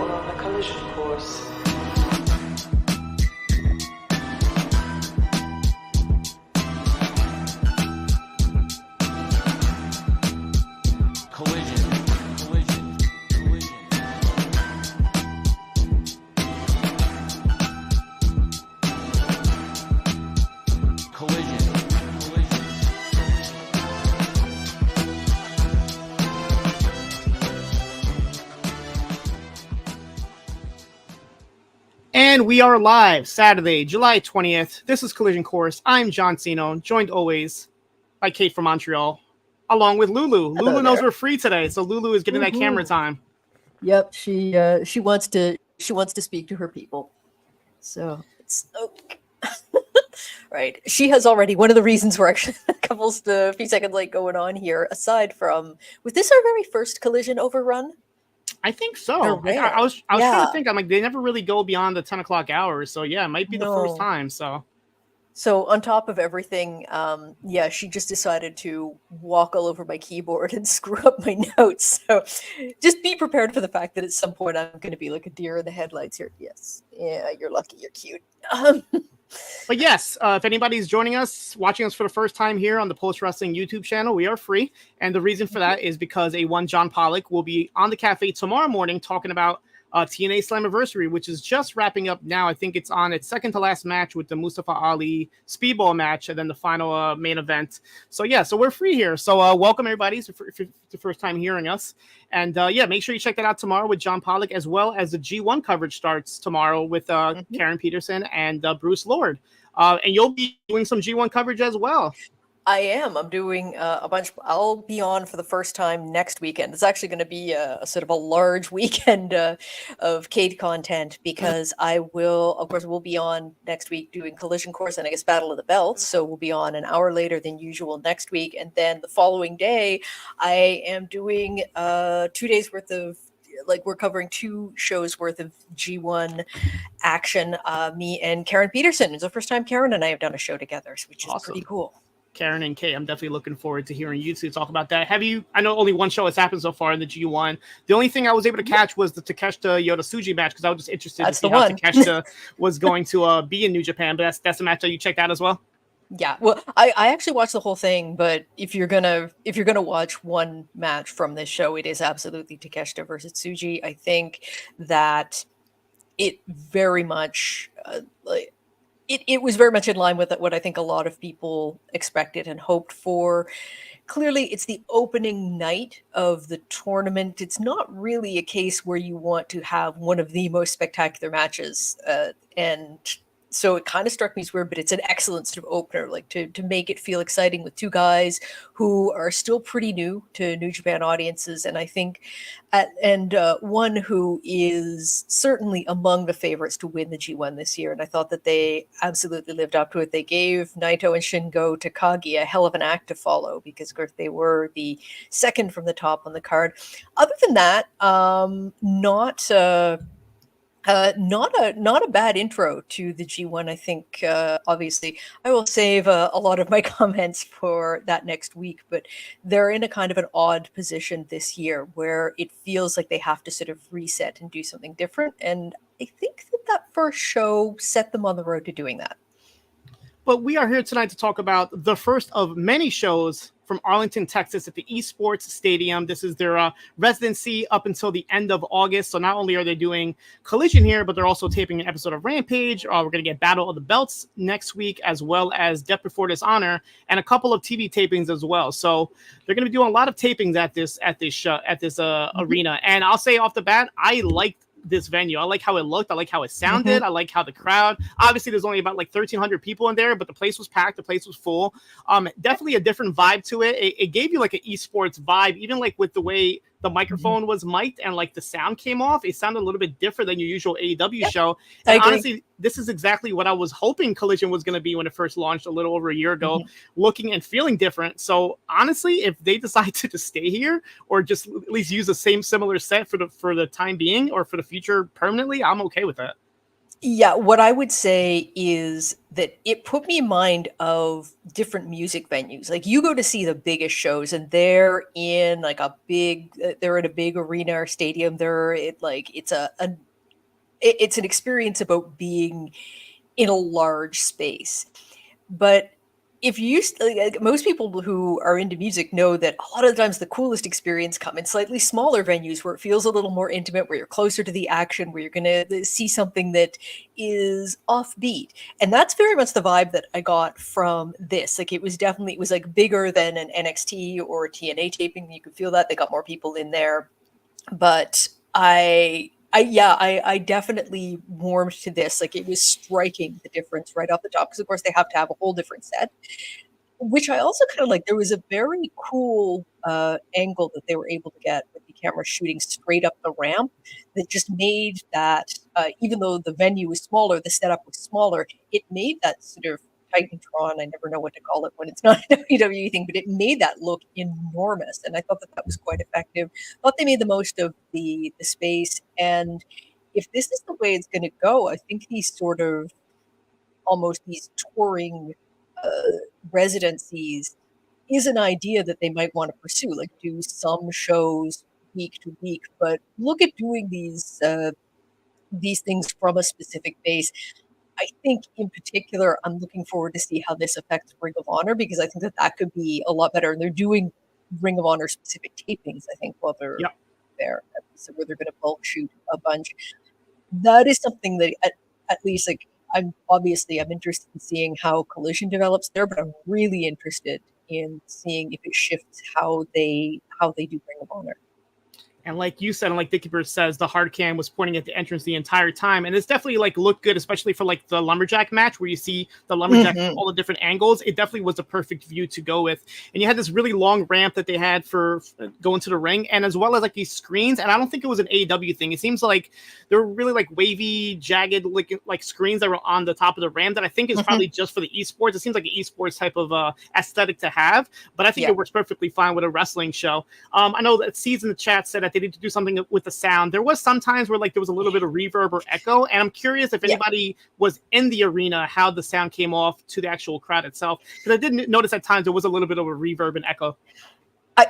on the collision course. And we are live Saturday, July 20th. This is Collision Course. I'm John Siino, joined always by Kate from Montreal, along with Lulu. Hello Lulu knows there. we're free today, so Lulu is getting that camera time. Yep, she wants to speak to her people. So it's right. She has already one of the reasons we're actually a few seconds late going on here. Aside from, was this our very first Collision overrun? I think so. I was trying to think. I'm like, they never really go beyond the 10 o'clock hours. So yeah, it might be the first time. So on top of everything, she just decided to walk all over my keyboard and screw up my notes. So just be prepared for the fact that at some point I'm going to be like a deer in the headlights here. Yes. Yeah, you're lucky. You're cute. But yes, if anybody's joining us, watching us for the first time here on the POST Wrestling YouTube channel, we are free. And the reason for that is because John Pollock will be on the cafe tomorrow morning talking about TNA Slammiversary, which is just wrapping up now. I think it's on its second to last match with the Mustafa Ali Speedball match and then the final main event. So yeah, so we're free here. So welcome everybody if you're the first time hearing us. And make sure you check that out tomorrow with John Pollock, as well as the G1 coverage starts tomorrow with Karen Peterson and Bruce Lord. And you'll be doing some G1 coverage as well. I am. I'm doing a bunch. I'll be on for the first time next weekend. It's actually going to be a sort of a large weekend of Kate content because we'll be on next week doing Collision Course and I guess Battle of the Belts. So we'll be on an hour later than usual next week. And then the following day, I am doing 2 days worth of, we're covering 2 shows worth of G1 action. Me and Karen Peterson. It's the first time Karen and I have done a show together, which is pretty cool. Karen and Kay, I'm definitely looking forward to hearing you two talk about that. I know only one show has happened so far in the G1. The only thing I was able to catch was the Takeshita Yota Tsuji match because I was just interested to see how Takeshita was going to be in New Japan. But that's a match that you checked out as well. Yeah, well, I actually watched the whole thing, but if you're gonna watch one match from this show, it is absolutely Takeshita versus Tsuji. I think that it very much It was very much in line with what I think a lot of people expected and hoped for. Clearly, it's the opening night of the tournament. It's not really a case where you want to have one of the most spectacular matches. And so it kind of struck me as weird, but it's an excellent sort of opener, to make it feel exciting with 2 guys who are still pretty new to New Japan audiences. And I think, one who is certainly among the favorites to win the G1 this year. And I thought that they absolutely lived up to it. They gave Naito and Shingo Takagi a hell of an act to follow because, of course, they were the second from the top on the card. Other than that, not a bad intro to the G1. I think obviously I will save a lot of my comments for that next week, but they're in a kind of an odd position this year where it feels like they have to sort of reset and do something different. And I think that first show set them on the road to doing that. But we are here tonight to talk about the first of many shows from Arlington, Texas at the Esports Stadium. This is their residency up until the end of August. So not only are they doing Collision here, but they're also taping an episode of Rampage. We're going to get Battle of the Belts next week, as well as Death Before Dishonor, and a couple of TV tapings as well. So they're going to be doing a lot of tapings at this arena. And I'll say off the bat, I liked this venue. I like how it looked. I like how it sounded. I like how the crowd, obviously there's only about 1,300 people in there, but the place was packed. The place was full. Definitely a different vibe to it. It gave you an esports vibe, even with the way the microphone was mic'd and the sound came off. It sounded a little bit different than your usual AEW show. And honestly, this is exactly what I was hoping Collision was going to be when it first launched a little over a year ago, looking and feeling different. So honestly, if they decide to just stay here or just at least use the same similar set for the time being or for the future permanently, I'm okay with that. Yeah, what I would say is that it put me in mind of different music venues. Like you go to see the biggest shows and they're in like they're in a big arena or stadium. It's an experience about being in a large space. But if you like, most people who are into music know that a lot of the times the coolest experience come in slightly smaller venues where it feels a little more intimate, where you're closer to the action, where you're going to see something that is offbeat. And that's very much the vibe that I got from this. Like it was like bigger than an NXT or a TNA taping. You could feel that they got more people in there. But I definitely warmed to this. Like it was striking the difference right off the top because of course they have to have a whole different set, which I also kind of like. There was a very cool angle that they were able to get with the camera shooting straight up the ramp that just made that even though the venue was smaller, the setup was smaller. It made that sort of Titantron. I never know what to call it when it's not a WWE thing, but it made that look enormous, and I thought that was quite effective. Thought they made the most of the space, and if this is the way it's going to go, I think these sort of almost these touring residencies is an idea that they might want to pursue. Like do some shows week to week, but look at doing these things from a specific base. I think in particular, I'm looking forward to see how this affects Ring of Honor because I think that could be a lot better. And they're doing Ring of Honor specific tapings, I think, while they're there, so where they're going to bulk shoot a bunch. That is something that at least like I'm interested in seeing how Collision develops there, but I'm really interested in seeing if it shifts how they do Ring of Honor. And like you said, and like Dickie Bird says, the hard cam was pointing at the entrance the entire time. And it's definitely like looked good, especially for like the lumberjack match where you see the lumberjack from all the different angles. It definitely was a perfect view to go with. And you had this really long ramp that they had for going to the ring, and as well as like these screens. And I don't think it was an AEW thing. It seems like they were really like wavy, jagged like screens that were on the top of the ramp that I think is probably just for the esports. It seems like an esports type of aesthetic to have, but I think it works perfectly fine with a wrestling show. I know that C's in the chat said that they need to do something with the sound. There was some times where like there was a little bit of reverb or echo, and I'm curious if anybody was in the arena how the sound came off to the actual crowd itself, because I did notice at times there was a little bit of a reverb and echo.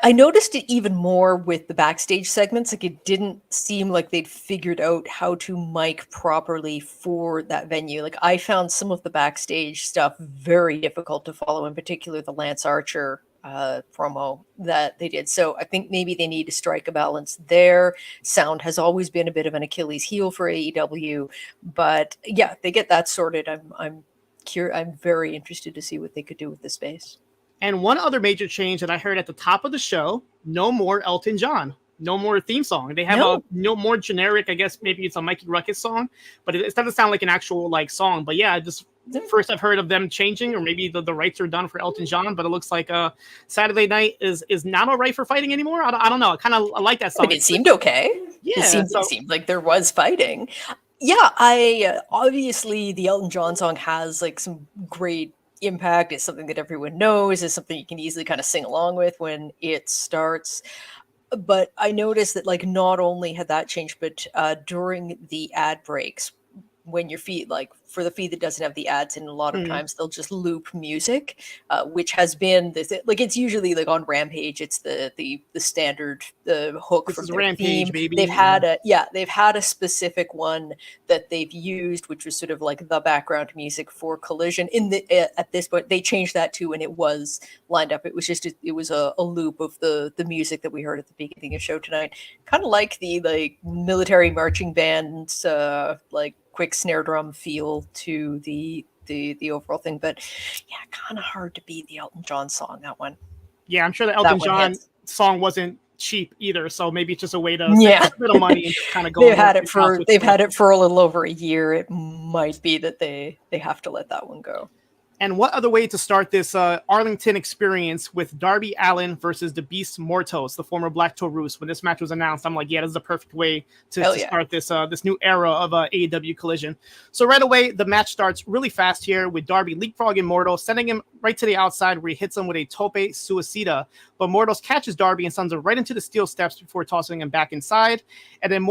I noticed it even more with the backstage segments. Like it didn't seem like they'd figured out how to mic properly for that venue. Like I found some of the backstage stuff very difficult to follow, in particular the Lance Archer promo that they did. So I think maybe they need to strike a balance there. Sound has always been a bit of an Achilles heel for AEW, but yeah, they get that sorted. I'm very interested to see what they could do with the space. And one other major change that I heard at the top of the show, no more Elton John, no more theme song. They have a no more generic, I guess maybe it's a Mikey Ruckus song, but it doesn't sound like an actual like song. But yeah, just first I've heard of them changing, or maybe the rights are done for Elton John, but it looks like Saturday Night is not all right for fighting anymore. I don't know. I like that song. I mean, it seemed okay. Yeah. It seemed like there was fighting. Yeah, I obviously the Elton John song has like some great impact. It's something that everyone knows. It's something you can easily kind of sing along with when it starts. But I noticed that like not only had that changed, but during the ad breaks, when your feed, like for the feed that doesn't have the ads in, a lot of times they'll just loop music, which has been this, like it's usually like on Rampage, it's the standard hook this from is their Rampage, theme. baby. They've had a specific one that they've used, which was sort of like the background music for Collision. In the at this point, they changed that too, and it was lined up. It was just it was a loop of the music that we heard at the beginning of the show tonight, kind of like the like military marching bands, like quick snare drum feel to the overall thing. But yeah, kind of hard to beat the Elton John song, that one. Yeah, I'm sure the Elton John song wasn't cheap either, so maybe it's just a way to save a bit of money and kind of go. They've had it for a little over a year. It might be that they have to let that one go. And what other way to start this Arlington experience with Darby Allin versus the Beast Mortos, the former Black Taurus. When this match was announced, I'm like, yeah, this is the perfect way to start this new era of AEW Collision. So right away, the match starts really fast here with Darby leapfrogging Mortos, sending him right to the outside where he hits him with a tope suicida. But Mortos catches Darby and sends him right into the steel steps before tossing him back inside. And then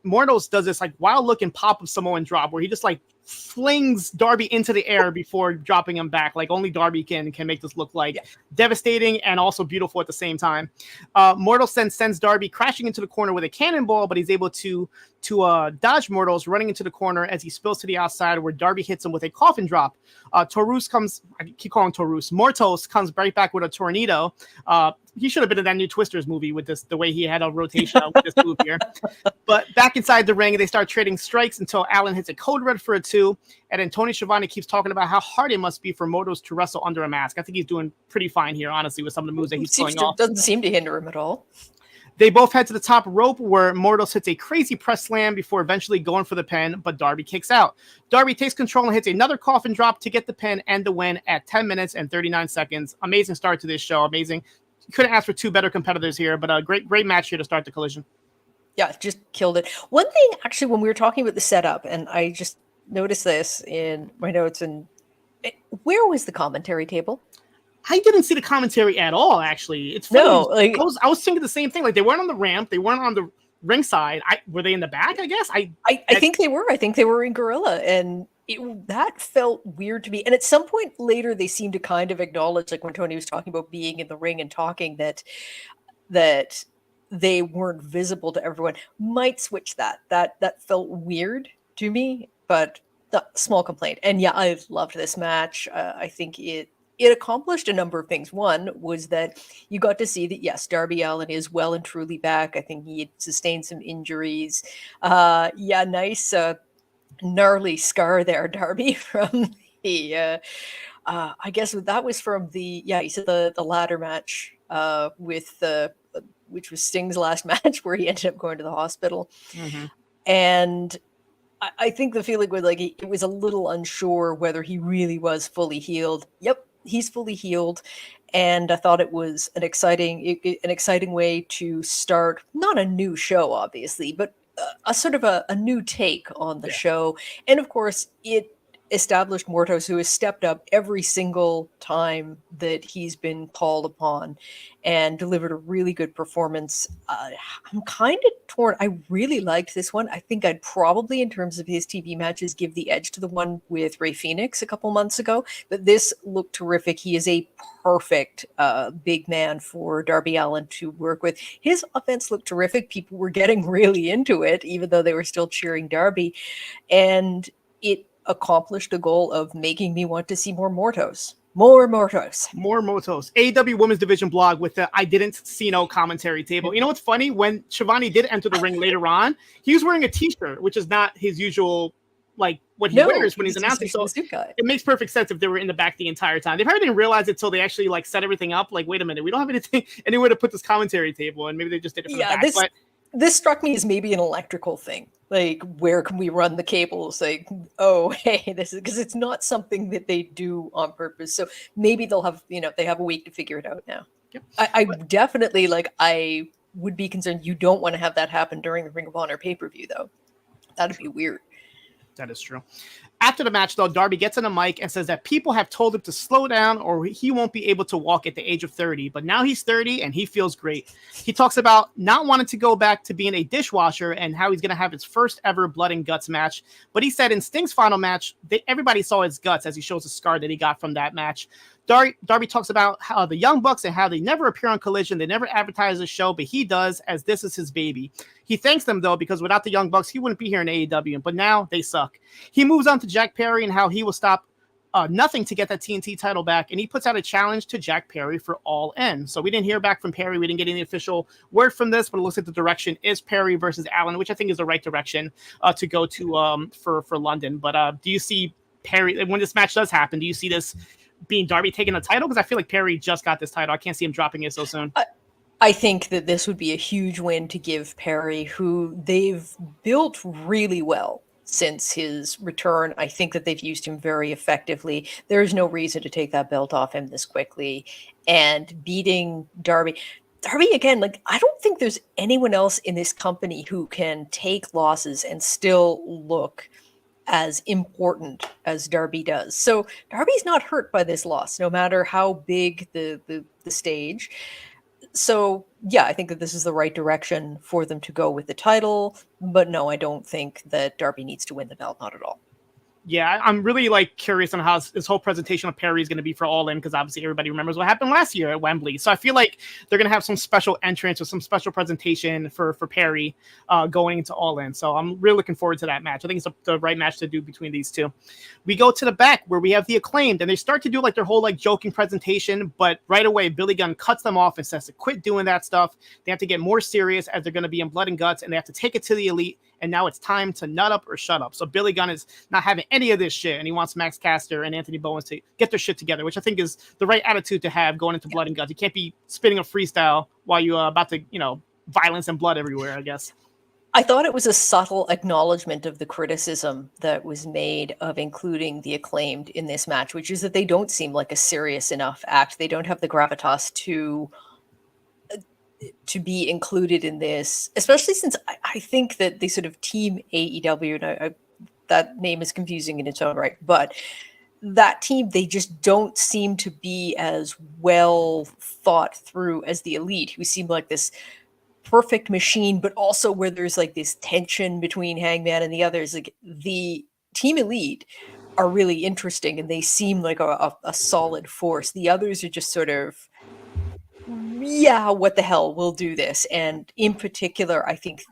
Mortos does this like wild looking pop of Samoan drop where he just like flings Darby into the air before dropping him back. Like only Darby can make this look like devastating and also beautiful at the same time. Mortos then sends Darby crashing into the corner with a cannonball, but he's able to dodge Mortos running into the corner as he spills to the outside where Darby hits him with a coffin drop. Mortos comes right back with a tornado. He should have been in that new Twisters movie with this, the way he had a rotation with this move here. But back inside the ring, they start trading strikes until Allin hits a code red for a 2. And then Tony Schiavone keeps talking about how hard it must be for Mortos to wrestle under a mask. I think he's doing pretty fine here, honestly, with some of the moves that he's pulling off. Doesn't seem to hinder him at all. They both head to the top rope where Mortos hits a crazy press slam before eventually going for the pin, but Darby kicks out. Darby takes control and hits another coffin drop to get the pin and the win at 10 minutes and 39 seconds. Amazing start to this show. Amazing. Couldn't ask for 2 better competitors here, but a great match here to start the Collision. Yeah, just killed it. One thing, actually, when we were talking about the setup, and I just noticed this in my notes, and where was the commentary table? I didn't see the commentary at all, actually. It's funny. No, like, I was thinking the same thing. Like, they weren't on the ramp. They weren't on the ringside. Were they in the back, I guess? I think they were. I think they were in Gorilla, and that felt weird to me. And at some point later, they seemed to kind of acknowledge, like when Tony was talking about being in the ring and talking, that they weren't visible to everyone. Might switch that. That felt weird to me, but small complaint. And yeah, I loved this match. I think it accomplished a number of things. One was that you got to see that, yes, Darby Allin is well and truly back. I think he had sustained some injuries. Nice gnarly scar there, Darby, from the I guess that was from the he said the ladder match with the which was Sting's last match where he ended up going to the hospital. Mm-hmm. And I think the feeling was like it was a little unsure whether he really was fully healed. Yep, he's fully healed. And I thought it was an exciting way to start, not a new show, obviously, but a sort of a new take on the show. And of course, it established Mortos, who has stepped up every single time that he's been called upon and delivered a really good performance. I'm kind of torn. I really liked this one. I think I'd probably, in terms of his TV matches, give the edge to the one with Rey Fenix a couple months ago. But this looked terrific. He is a perfect big man for Darby Allin to work with. His offense looked terrific. People were getting really into it, even though they were still cheering Darby. And it accomplished the goal of making me want to see more Mortos. More Mortos. AEW Women's Division blog with the I didn't see no commentary table. You know what's funny? When Schiavone did enter the ring later on, he was wearing a t-shirt, which is not his usual, like what he wears when he's announcing. So it makes perfect sense if they were in the back the entire time. They probably didn't realize it until they actually like set everything up. Like, wait a minute, we don't have anywhere to put this commentary table, and maybe they just did it from the back. This struck me as maybe an electrical thing. Like, where can we run the cables? Like, oh, hey, this is because it's not something that they do on purpose. So maybe they'll have, they have a week to figure it out now. Yep. I definitely, I would be concerned. You don't want to have that happen during the Ring of Honor pay-per-view, though. That'd be weird. That is true. After the match, though, Darby gets on the mic and says that people have told him to slow down or he won't be able to walk at the age of 30. But now he's 30 and he feels great. He talks about not wanting to go back to being a dishwasher and how he's going to have his first ever blood and guts match. But he said in Sting's final match, everybody saw his guts as he shows the scar that he got from that match. Darby talks about how the Young Bucks and how they never appear on Collision. They never advertise the show, but he does, as this is his baby. He thanks them, though, because without the Young Bucks, he wouldn't be here in AEW, but now they suck. He moves on to Jack Perry and how he will stop nothing to get that TNT title back, and he puts out a challenge to Jack Perry for All In. So we didn't hear back from Perry. We didn't get any official word from this, but it looks like the direction is Perry versus Allin, which I think is the right direction to go to for London. But do you see Perry, when this match does happen, do you see this being Darby taking the title? Because I feel like Perry just got this title. I can't see him dropping it so soon. I think that this would be a huge win to give Perry, who they've built really well since his return. I think that they've used him very effectively. There's no reason to take that belt off him this quickly. And beating Darby, again, I don't think there's anyone else in this company who can take losses and still look as important as Darby does. So Darby's not hurt by this loss, no matter how big the stage. So, yeah, I think that this is the right direction for them to go with the title. But no, I don't think that Darby needs to win the belt. Not at all. Yeah, I'm really like curious on how this whole presentation of Perry is going to be for All In, because obviously everybody remembers what happened last year at Wembley. So I feel like they're going to have some special entrance or some special presentation for Perry going into All In. So I'm really looking forward to that match. I think it's the right match to do between these two. We go to the back where we have the Acclaimed, and they start to do like their whole like joking presentation, but right away Billy Gunn cuts them off and says to quit doing that stuff. They have to get more serious as they're going to be in Blood and Guts, and they have to take it to the Elite. And now it's time to nut up or shut up. So Billy Gunn is not having any of this shit, and he wants Max Caster and Anthony Bowens to get their shit together, which I think is the right attitude to have going into Blood and Guts. You can't be spitting a freestyle while you're about to, violence and blood everywhere, I guess. I thought it was a subtle acknowledgement of the criticism that was made of including the Acclaimed in this match, which is that they don't seem like a serious enough act. They don't have the gravitas to be included in this, especially since I think that the sort of team AEW, and that name is confusing in its own right, but that team, they just don't seem to be as well thought through as the Elite, who seem like this perfect machine, but also where there's like this tension between Hangman and the others. Like the team Elite are really interesting and they seem like a solid force. The others are just sort of, yeah, what the hell, we'll do this. And in particular, I think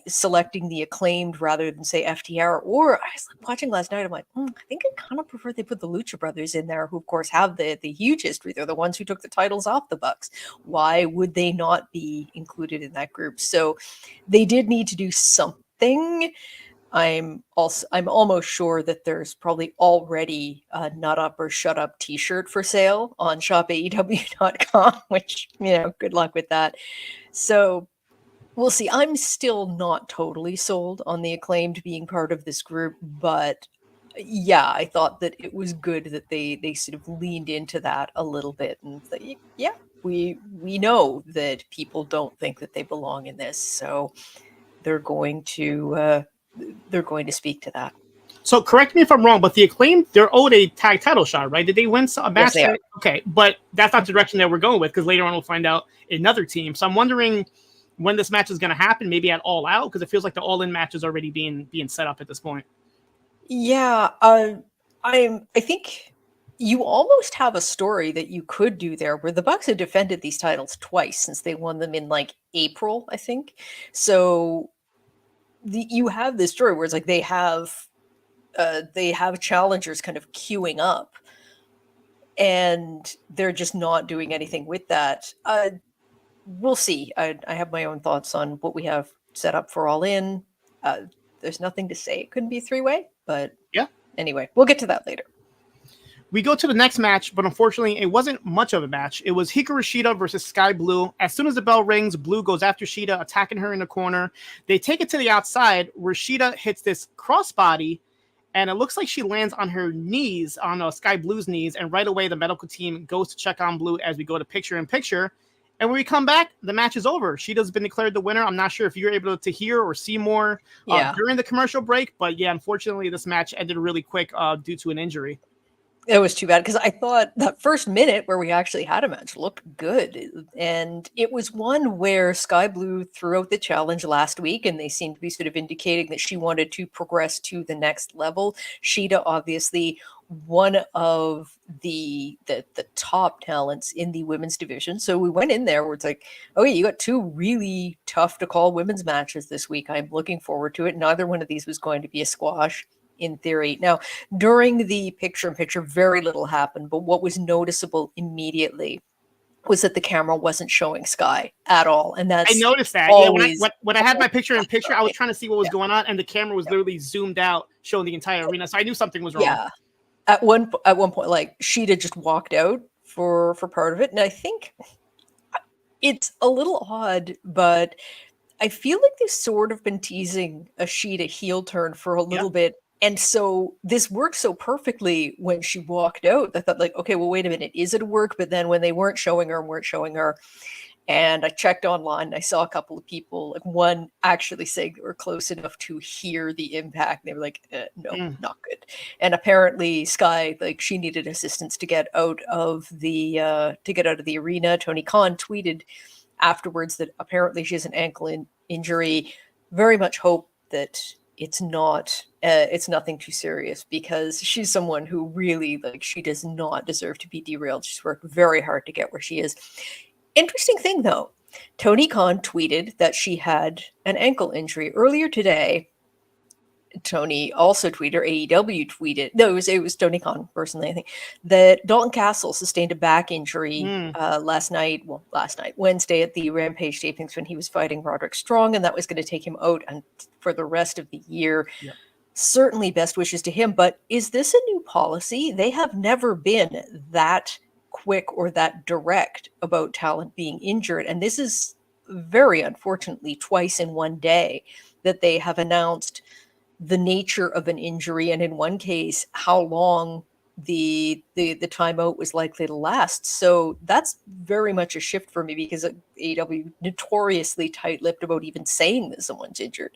selecting the Acclaimed rather than say FTR, or I was watching last night, I'm like, I think I kind of prefer they put the Lucha Brothers in there, who of course have the huge history. They're the ones who took the titles off the Bucks. Why would they not be included in that group? So they did need to do something. I'm almost sure that there's probably already a Nut Up or Shut Up t-shirt for sale on shopaew.com, which, good luck with that. So we'll see. I'm still not totally sold on the Acclaimed being part of this group, but yeah, I thought that it was good that they sort of leaned into that a little bit and yeah, we know that people don't think that they belong in this, so they're going to speak to that. So correct me if I'm wrong, but the Acclaimed, they're owed a tag title shot, right? Did they win a match? Yes, they are. Okay, but that's not the direction that we're going with, because later on we'll find out another team. So I'm wondering when this match is going to happen, maybe at All Out, because it feels like the All In match is already being set up at this point. Yeah, I think you almost have a story that you could do there, where the Bucks have defended these titles twice since they won them in like April, I think. So you have this story where it's like they have challengers kind of queuing up, and they're just not doing anything with that. We'll see. I have my own thoughts on what we have set up for All In. There's nothing to say it couldn't be three-way, but yeah. Anyway, we'll get to that later. We go to the next match, but unfortunately, it wasn't much of a match. It was Hikaru Shida versus Skye Blue. As soon as the bell rings, Blue goes after Shida, attacking her in the corner. They take it to the outside, where Shida hits this crossbody, and it looks like she lands on her knees, on Skye Blue's knees, and right away, the medical team goes to check on Blue as we go to picture-in-picture. And when we come back, the match is over. Shida's been declared the winner. I'm not sure if you're able to hear or see more during the commercial break, but yeah, unfortunately, this match ended really quick due to an injury. It was too bad, because I thought that first minute where we actually had a match looked good. And it was one where Skye Blue threw out the challenge last week, and they seemed to be sort of indicating that she wanted to progress to the next level. Shida, obviously, one of the top talents in the women's division. So we went in there where it's like, okay, you got two really tough to call women's matches this week. I'm looking forward to it. Neither one of these was going to be a squash, in theory. Now, during the picture-in-picture, very little happened, but what was noticeable immediately was that the camera wasn't showing Skye at all. And that's I noticed that. always, yeah, when I had my picture-in-picture, I was trying to see what was going on, and the camera was literally zoomed out, showing the entire arena. So I knew something was wrong. Yeah. At one point, like, Shida just walked out for part of it. And I think it's a little odd, but I feel like they've sort of been teasing a Shida heel turn for a little bit. And so this worked so perfectly when she walked out. I thought, like, okay, well, wait a minute, is it a work? But then when they weren't showing her, and I checked online, and I saw a couple of people, like one actually saying they were close enough to hear the impact. They were like, no, not good. And apparently Skye, like, she needed assistance to get out of the arena. Tony Khan tweeted afterwards that apparently she has an ankle injury. Very much hope that it's nothing too serious, because she's someone who really, like, she does not deserve to be derailed. She's worked very hard to get where she is. Interesting thing though, Tony Khan tweeted that she had an ankle injury earlier today. Tony also tweeted, or AEW tweeted, no, it was Tony Khan personally, I think, that Dalton Castle sustained a back injury last night, Wednesday at the Rampage tapings when he was fighting Roderick Strong, and that was going to take him out and for the rest of the year. Yep. Certainly best wishes to him, but is this a new policy? They have never been that quick or that direct about talent being injured, and this is very unfortunately twice in one day that they have announced the nature of an injury, and in one case, how long the timeout was likely to last. So that's very much a shift for me, because AEW notoriously tight-lipped about even saying that someone's injured.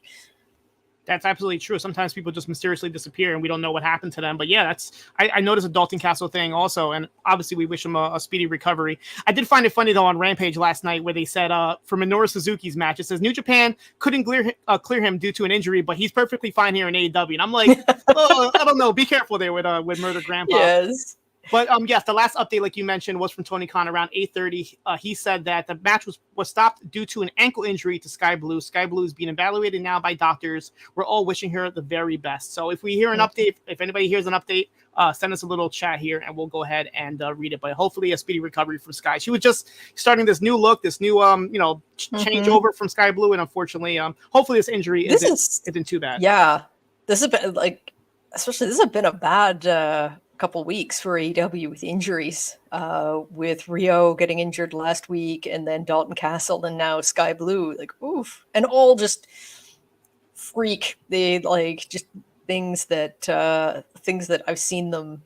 That's absolutely true. Sometimes people just mysteriously disappear and we don't know what happened to them. But yeah, I noticed a Dalton Castle thing also. And obviously we wish him a speedy recovery. I did find it funny though on Rampage last night where they said for Minoru Suzuki's match, it says New Japan couldn't clear him due to an injury, but he's perfectly fine here in AEW. And I'm like, oh, I don't know. Be careful there with Murder Grandpa. Yes. But yes, the last update, like you mentioned, was from Tony Khan around 8:30. He said that the match was stopped due to an ankle injury to Skye Blue. Skye Blue is being evaluated now by doctors. We're all wishing her the very best. So if we hear an update, if anybody hears an update, send us a little chat here and we'll go ahead and read it. But hopefully a speedy recovery from Skye. She was just starting this new look, this new changeover from Skye Blue, and unfortunately, hopefully this injury isn't too bad. Yeah, this has been this has been a bad couple weeks for AEW with injuries, with Rio getting injured last week, and then Dalton Castle, and now Skye Blue. Like, oof, and all just freak. They just things that I've seen them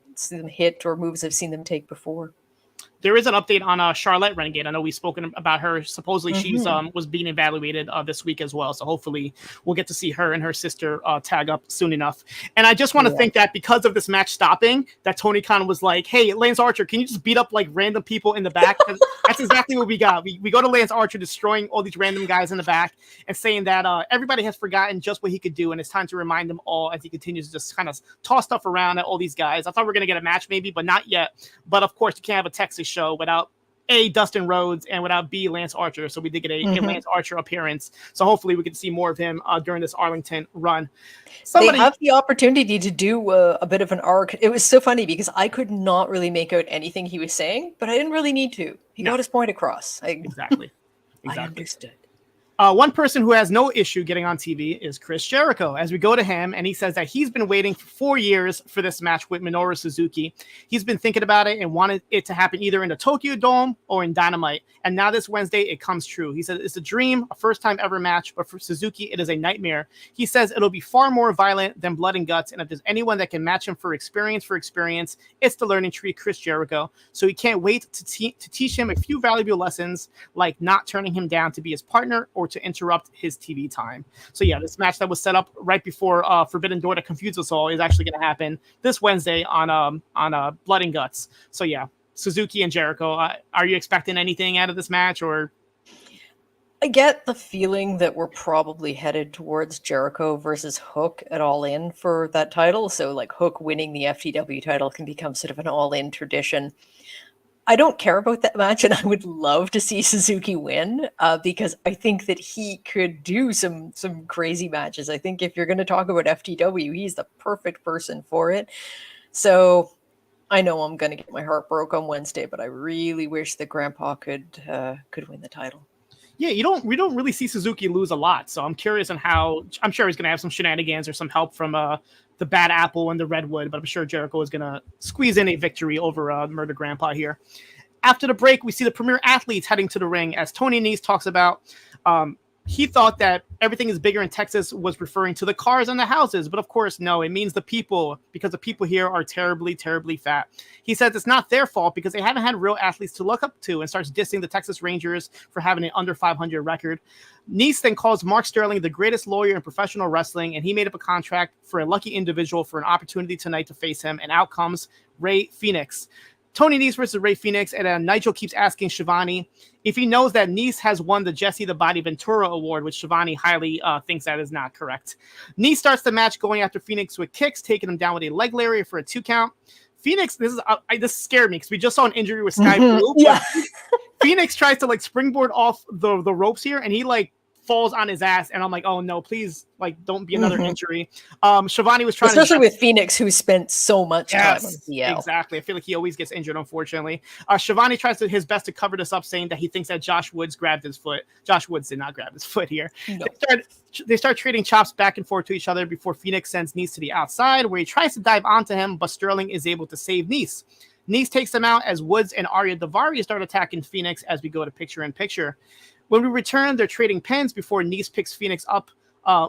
hit, or moves I've seen them take before. There is an update on Charlotte Renegade. I know we've spoken about her. Supposedly she's was being evaluated this week as well. So hopefully we'll get to see her and her sister tag up soon enough. And I just want to think that because of this match stopping, that Tony Khan was like, hey, Lance Archer, can you just beat up like random people in the back? That's exactly what we got. We go to Lance Archer destroying all these random guys in the back and saying that everybody has forgotten just what he could do. And it's time to remind them all as he continues to just kind of toss stuff around at all these guys. I thought we were going to get a match maybe, but not yet. But of course, you can't have a Texas show without A, Dustin Rhodes, and without B, Lance Archer. So we did get a Lance Archer appearance. So hopefully we can see more of him during this Arlington run. They have the opportunity to do a bit of an arc. It was so funny because I could not really make out anything he was saying, but I didn't really need to. He got his point across. Exactly. I understood. One person who has no issue getting on TV is Chris Jericho, as we go to him, and he says that he's been waiting for 4 years for this match with Minoru Suzuki. He's been thinking about it and wanted it to happen either in the Tokyo Dome or in Dynamite. And now this Wednesday, it comes true. He said it's a dream, a first-time ever match, but for Suzuki, it is a nightmare. He says it'll be far more violent than blood and guts, and if there's anyone that can match him for experience, it's the learning tree, Chris Jericho. So he can't wait to teach him a few valuable lessons, like not turning him down to be his partner or to interrupt his TV time. So yeah, this match that was set up right before Forbidden Door to confuse us all is actually going to happen this Wednesday on Blood and Guts. So yeah, Suzuki and Jericho. Are you expecting anything out of this match, or? I get the feeling that we're probably headed towards Jericho versus Hook at All-In for that title. So like Hook winning the FTW title can become sort of an All-In tradition. I don't care about that match, and I would love to see Suzuki win because I think that he could do some crazy matches. I think if you're going to talk about FTW, he's the perfect person for it. So I know I'm going to get my heart broke on Wednesday, but I really wish that Grandpa could win the title. Yeah, we don't really see Suzuki lose a lot, so I'm curious on how. I'm sure he's going to have some shenanigans or some help from the Bad Apple and the Redwood, but I'm sure Jericho is going to squeeze in a victory over Murder Grandpa here. After the break, we see the premier athletes heading to the ring as Tony Nese talks about. He thought that everything is bigger in Texas was referring to the cars and the houses, but of course, no, it means the people, because the people here are terribly, terribly fat. He says it's not their fault because they haven't had real athletes to look up to, and starts dissing the Texas Rangers for having an under 500 record. Nese then calls Mark Sterling the greatest lawyer in professional wrestling, and he made up a contract for a lucky individual for an opportunity tonight to face him, and out comes Rey Fenix. Tony Nese versus Rey Fenix, and Nigel keeps asking Shivani if he knows that Nese has won the Jesse the Body Ventura Award, which Shivani highly thinks that is not correct. Nese starts the match going after Fenix with kicks, taking him down with a leg lariat for a 2 count. Fenix, this scared me because we just saw an injury with Skye Blue. Yeah. Phoenix tries to like springboard off the ropes here, and he like falls on his ass, and I'm like, oh no, please, like, don't be another injury. Shivani was trying especially with Phoenix, who spent so much time on PL. Exactly. I feel like he always gets injured, unfortunately. Shivani tries his best to cover this up, saying that he thinks that Josh Woods grabbed his foot. Josh Woods did not grab his foot here. No. They start trading chops back and forth to each other before Phoenix sends Nese to the outside, where he tries to dive onto him, but Sterling is able to save Nese. Nese takes him out as Woods and Arya Daivari start attacking Phoenix as we go to picture-in-picture. When we return, they're trading pins before Nese picks Phoenix up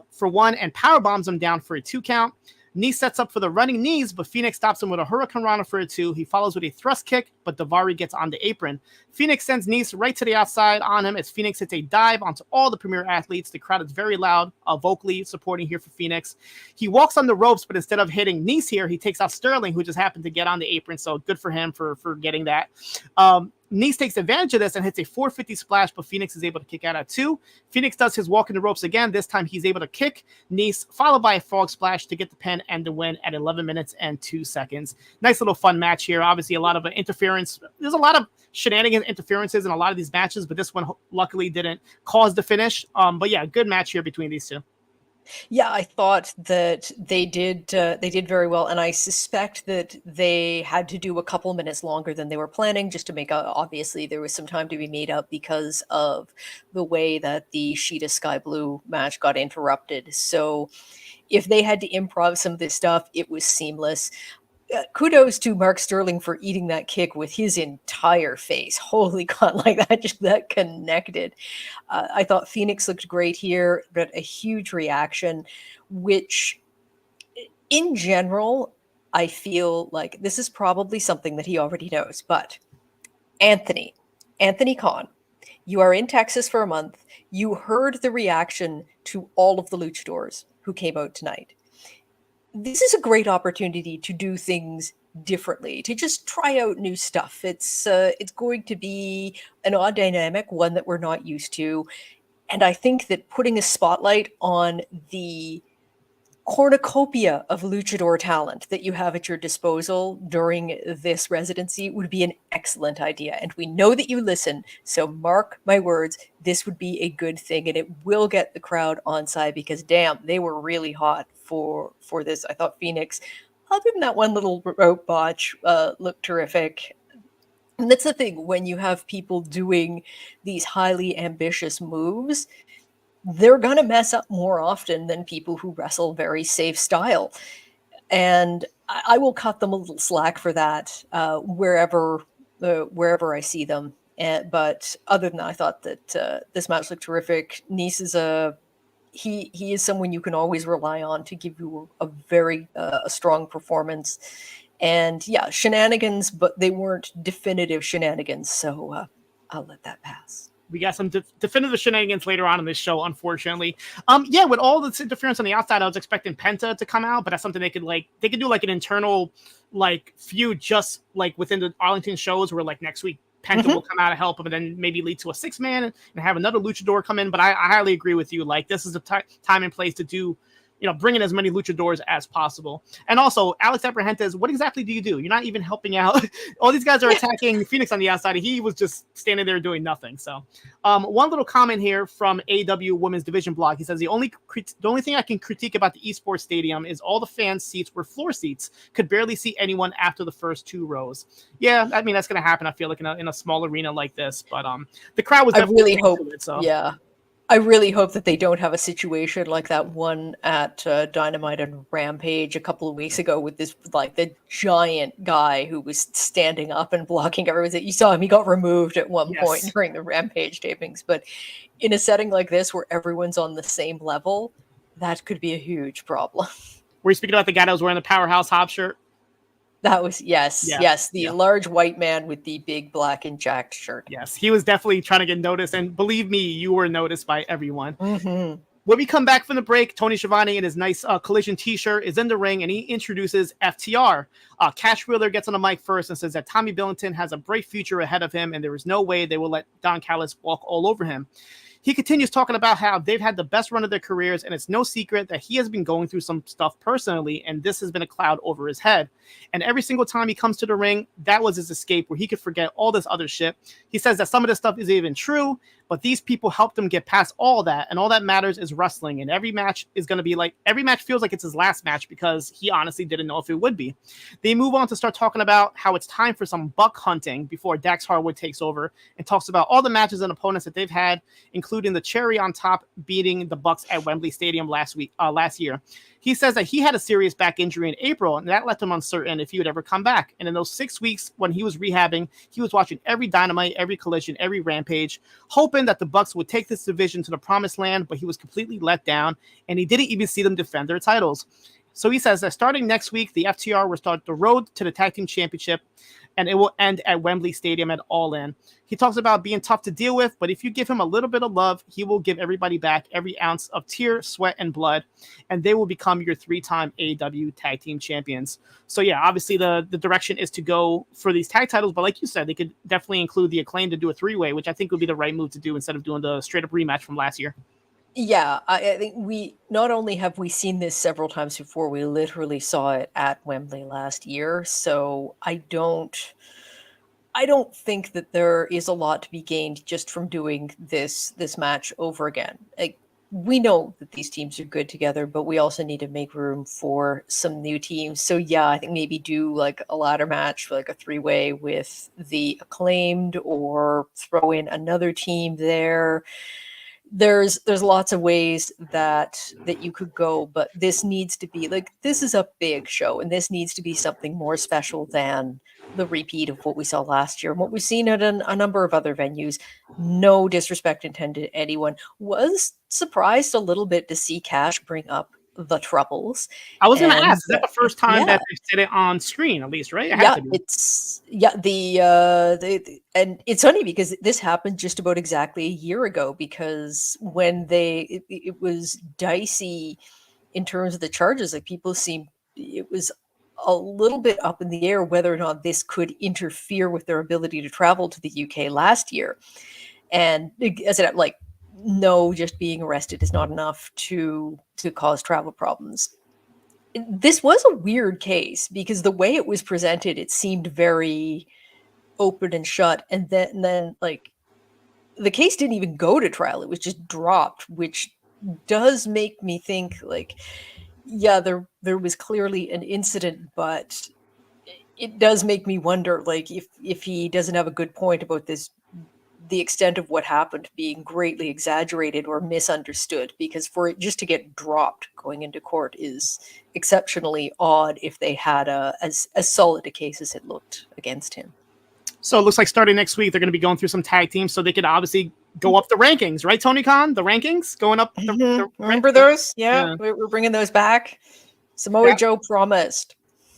for 1 and power bombs him down for a 2 count. Nese sets up for the running knees, but Phoenix stops him with a Hurricane Rana for a 2. He follows with a thrust kick, but Daivari gets on the apron. Phoenix sends Nese right to the outside on him as Phoenix hits a dive onto all the Premier athletes. The crowd is very loud, vocally supporting here for Phoenix. He walks on the ropes, but instead of hitting Nese here, he takes out Sterling, who just happened to get on the apron, so good for him for getting that. Nese takes advantage of this and hits a 450 splash, but Phoenix is able to kick out at 2. Phoenix does his walk in the ropes again. This time he's able to kick Nese, followed by a frog splash to get the pin and the win at 11 minutes and 2 seconds. Nice little fun match here. Obviously, a lot of interference. There's a lot of shenanigans, interferences in a lot of these matches, but this one luckily didn't cause the finish. But yeah, good match here between these two. Yeah, I thought that they did very well, and I suspect that they had to do a couple minutes longer than they were planning just to make obviously there was some time to be made up because of the way that the Shida Skye Blue match got interrupted. So if they had to improv some of this stuff, it was seamless. Kudos to Mark Sterling for eating that kick with his entire face. Holy God, like that connected. I thought Phoenix looked great here, but a huge reaction, which in general, I feel like this is probably something that he already knows. But Anthony Khan, you are in Texas for a month. You heard the reaction to all of the luchadors who came out tonight. This is a great opportunity to do things differently, to just try out new stuff. It's going to be an odd dynamic, one that we're not used to. And I think that putting a spotlight on the cornucopia of luchador talent that you have at your disposal during this residency would be an excellent idea. And we know that you listen, so mark my words, this would be a good thing, and it will get the crowd on side because damn, they were really hot for this. I thought Phoenix, other than that one little rope botch, looked terrific. And that's the thing, when you have people doing these highly ambitious moves, they're going to mess up more often than people who wrestle very safe style. And I will cut them a little slack for that wherever I see them. But other than that, I thought that this match looked terrific. Nese is he is someone you can always rely on to give you a very strong performance. And yeah, shenanigans, but they weren't definitive shenanigans. So I'll let that pass. We got some definitive shenanigans later on in this show, unfortunately. Yeah, with all this interference on the outside, I was expecting Penta to come out, but that's something they could do like an internal like feud just like within the Arlington shows where like next week Penta will come out to help him and then maybe lead to a 6-man and have another luchador come in. But I highly agree with you. Like, this is the time and place to do, bring in as many luchadors as possible. And also, Alex Abrahentes, what exactly do? You're not even helping out. All these guys are attacking Phoenix on the outside. He was just standing there doing nothing. So one little comment here from AEW Women's Division blog. He says, the only thing I can critique about the esports stadium is all the fan seats were floor seats. Could barely see anyone after the first 2 rows. Yeah, I mean, that's going to happen, I feel like, in a small arena like this. But the crowd was definitely into it. So. Yeah. I really hope that they don't have a situation like that one at Dynamite and Rampage a couple of weeks ago with this, like, the giant guy who was standing up and blocking everything. You saw him, he got removed at one point during the Rampage tapings. But in a setting like this where everyone's on the same level, that could be a huge problem. Were you speaking about the guy that was wearing the Powerhouse Hobbs shirt? That was, the large white man with the big black and jacked shirt. Yes, he was definitely trying to get noticed, and believe me, you were noticed by everyone. When we come back from the break, Tony Schiavone in his nice Collision t-shirt is in the ring, and he introduces FTR. Cash Wheeler gets on the mic first and says that Tommy Billington has a bright future ahead of him, and there is no way they will let Don Callis walk all over him. He continues talking about how they've had the best run of their careers, and it's no secret that he has been going through some stuff personally, and this has been a cloud over his head. And every single time he comes to the ring, that was his escape, where he could forget all this other shit. He says that some of this stuff isn't even true, but these people helped him get past all that, and all that matters is wrestling. And every match is going to be like, every match feels like it's his last match, because he honestly didn't know if it would be. They move on to start talking about how it's time for some buck hunting before Dax Harwood takes over, and talks about all the matches and opponents that they've had, including the cherry on top beating the Bucks at Wembley Stadium last year. He says that he had a serious back injury in April, and that left him uncertain if he would ever come back. And in those 6 weeks when he was rehabbing, he was watching every Dynamite, every Collision, every Rampage, hoping that the Bucks would take this division to the promised land, but he was completely let down, and he didn't even see them defend their titles. So he says that starting next week, the FTR will start the road to the Tag Team Championship, and it will end at Wembley Stadium at Allin. He talks about being tough to deal with, but if you give him a little bit of love, he will give everybody back every ounce of tear, sweat, and blood, and they will become your 3-time AEW Tag Team Champions. So yeah, obviously the direction is to go for these tag titles, but like you said, they could definitely include the Acclaim to do a 3-way, which I think would be the right move to do instead of doing the straight-up rematch from last year. Yeah, I think we not only have we seen this several times before, we literally saw it at Wembley last year. So I don't think that there is a lot to be gained just from doing this match over again. Like, we know that these teams are good together, but we also need to make room for some new teams. So yeah, I think maybe do like a ladder match, like a 3-way with the Acclaimed, or throw in another team there. There's lots of ways that you could go, but this needs to be like, this is a big show, and this needs to be something more special than the repeat of what we saw last year and what we've seen at a number of other venues. No disrespect intended to anyone. Was surprised a little bit to see Cash bring up the Troubles. I was going to ask, is that the first time yeah. that they've said it on screen, at least, right? Yeah, it's and it's funny because this happened just about exactly a year ago, because when it was dicey in terms of the charges. Like, people seemed, it was a little bit up in the air whether or not this could interfere with their ability to travel to the UK last year. And as it like, no, just being arrested is not enough to cause travel problems. This was a weird case because the way it was presented, it seemed very open and shut. And then like, the case didn't even go to trial. It was just dropped, which does make me think like, yeah, there was clearly an incident, but it does make me wonder, like, if he doesn't have a good point about this, the extent of what happened being greatly exaggerated or misunderstood, because for it just to get dropped going into court is exceptionally odd if they had as solid a case as it looked against him. So it looks like starting next week, they're going to be going through some tag teams so they could obviously go up the rankings, right, Tony Khan? The rankings going up. Remember those? Yeah, we're bringing those back. Samoa Joe promised.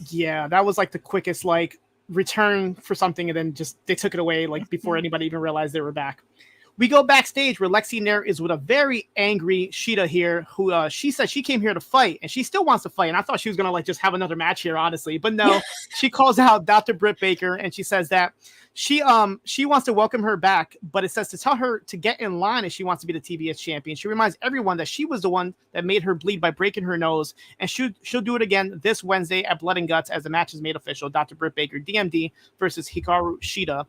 Yeah, that was like the quickest like return for something, and then just they took it away like before anybody even realized they were back. We go backstage where Lexi Nair is with a very angry Shida here, who she said she came here to fight, and she still wants to fight. And I thought she was going to like just have another match here, honestly. But no, she calls out Dr. Britt Baker, and she says that she wants to welcome her back, but it says to tell her to get in line if she wants to be the TBS champion. She reminds everyone that she was the one that made her bleed by breaking her nose, and she'll do it again this Wednesday at Blood and Guts as the match is made official. Dr. Britt Baker, DMD versus Hikaru Shida.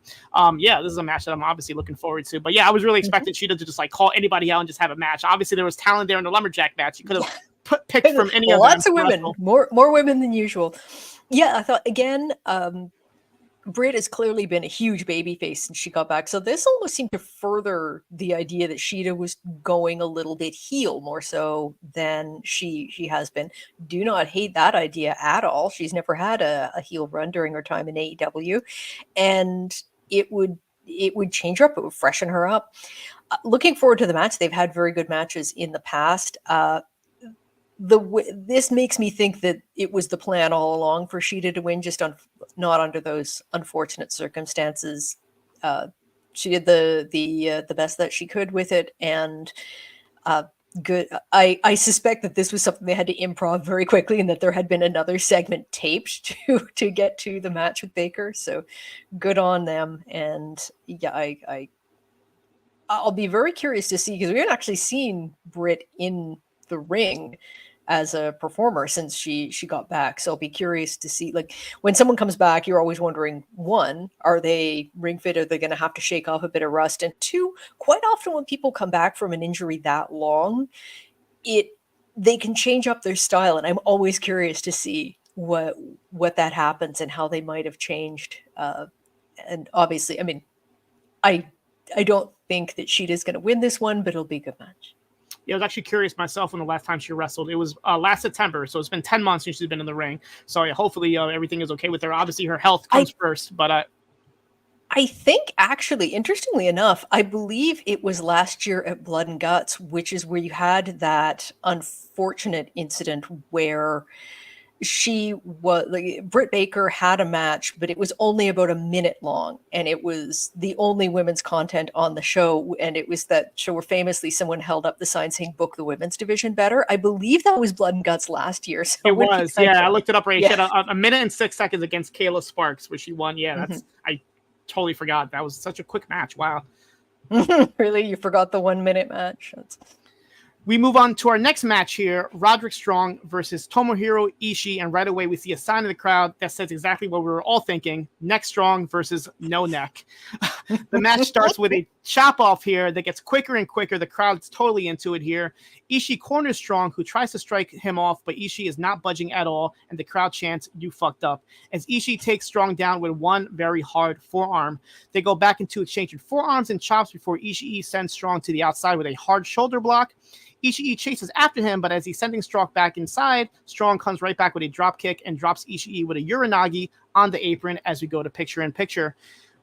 Yeah, this is a match that I'm obviously looking forward to. But yeah, I was really expecting Shida to just like call anybody out and just have a match. Obviously, there was talent there in the lumberjack match. You could have picked from any of them. Lots of women, more women than usual. Yeah, I thought again. Brit has clearly been a huge babyface since she got back, so this almost seemed to further the idea that Shida was going a little bit heel more so than she has been. Do not hate that idea at all. She's never had a heel run during her time in AEW, and it would change her up. It would freshen her up. Looking forward to the match. They've had very good matches in the past. This makes me think that it was the plan all along for Shida to win, just not under those unfortunate circumstances. She did the best that she could with it, and Good. I suspect that this was something they had to improv very quickly, and that there had been another segment taped to get to the match with Baker. So good on them. And yeah, I'll be very curious to see, because we haven't actually seen Brit in the ring as a performer since she got back. So I'll be curious to see, like, when someone comes back, you're always wondering, one, are they ring fit? Are they going to have to shake off a bit of rust? And two, quite often when people come back from an injury that long, they can change up their style. And I'm always curious to see what that happens and how they might have changed. And obviously, I mean, I don't think that Shida's going to win this one, but it'll be a good match. Yeah, I was actually curious myself when the last time she wrestled. It was last September, so it's been 10 months since she's been in the ring. So yeah, hopefully everything is okay with her. Obviously, her health comes first, but I think, actually, interestingly enough, I believe it was last year at Blood and Guts, which is where you had that unfortunate incident where Britt Baker had a match, but it was only about a minute long, and it was the only women's content on the show. And it was that show where famously someone held up the sign saying "Book the women's division better." I believe that was Blood and Guts last year. So it was, yeah. I looked it up right. Yeah. She had a minute and 6 seconds against Kayla Sparks, where she won. Yeah, that's I totally forgot. That was such a quick match. Wow. Really, you forgot the 1 minute match? We move on to our next match here, Roderick Strong versus Tomohiro Ishii, and right away we see a sign in the crowd that says exactly what we were all thinking, neck strong versus no neck. The match starts with a chop-off here that gets quicker and quicker. The crowd's totally into it here. Ishii corners Strong, who tries to strike him off, but Ishii is not budging at all, and the crowd chants, "You fucked up," as Ishii takes Strong down with one very hard forearm. They go back into exchanging forearms and chops before Ishii sends Strong to the outside with a hard shoulder block. Ishii chases after him, but as he's sending Strong back inside, Strong comes right back with a drop kick and drops Ishii with a Uranagi on the apron as we go to picture-in-picture.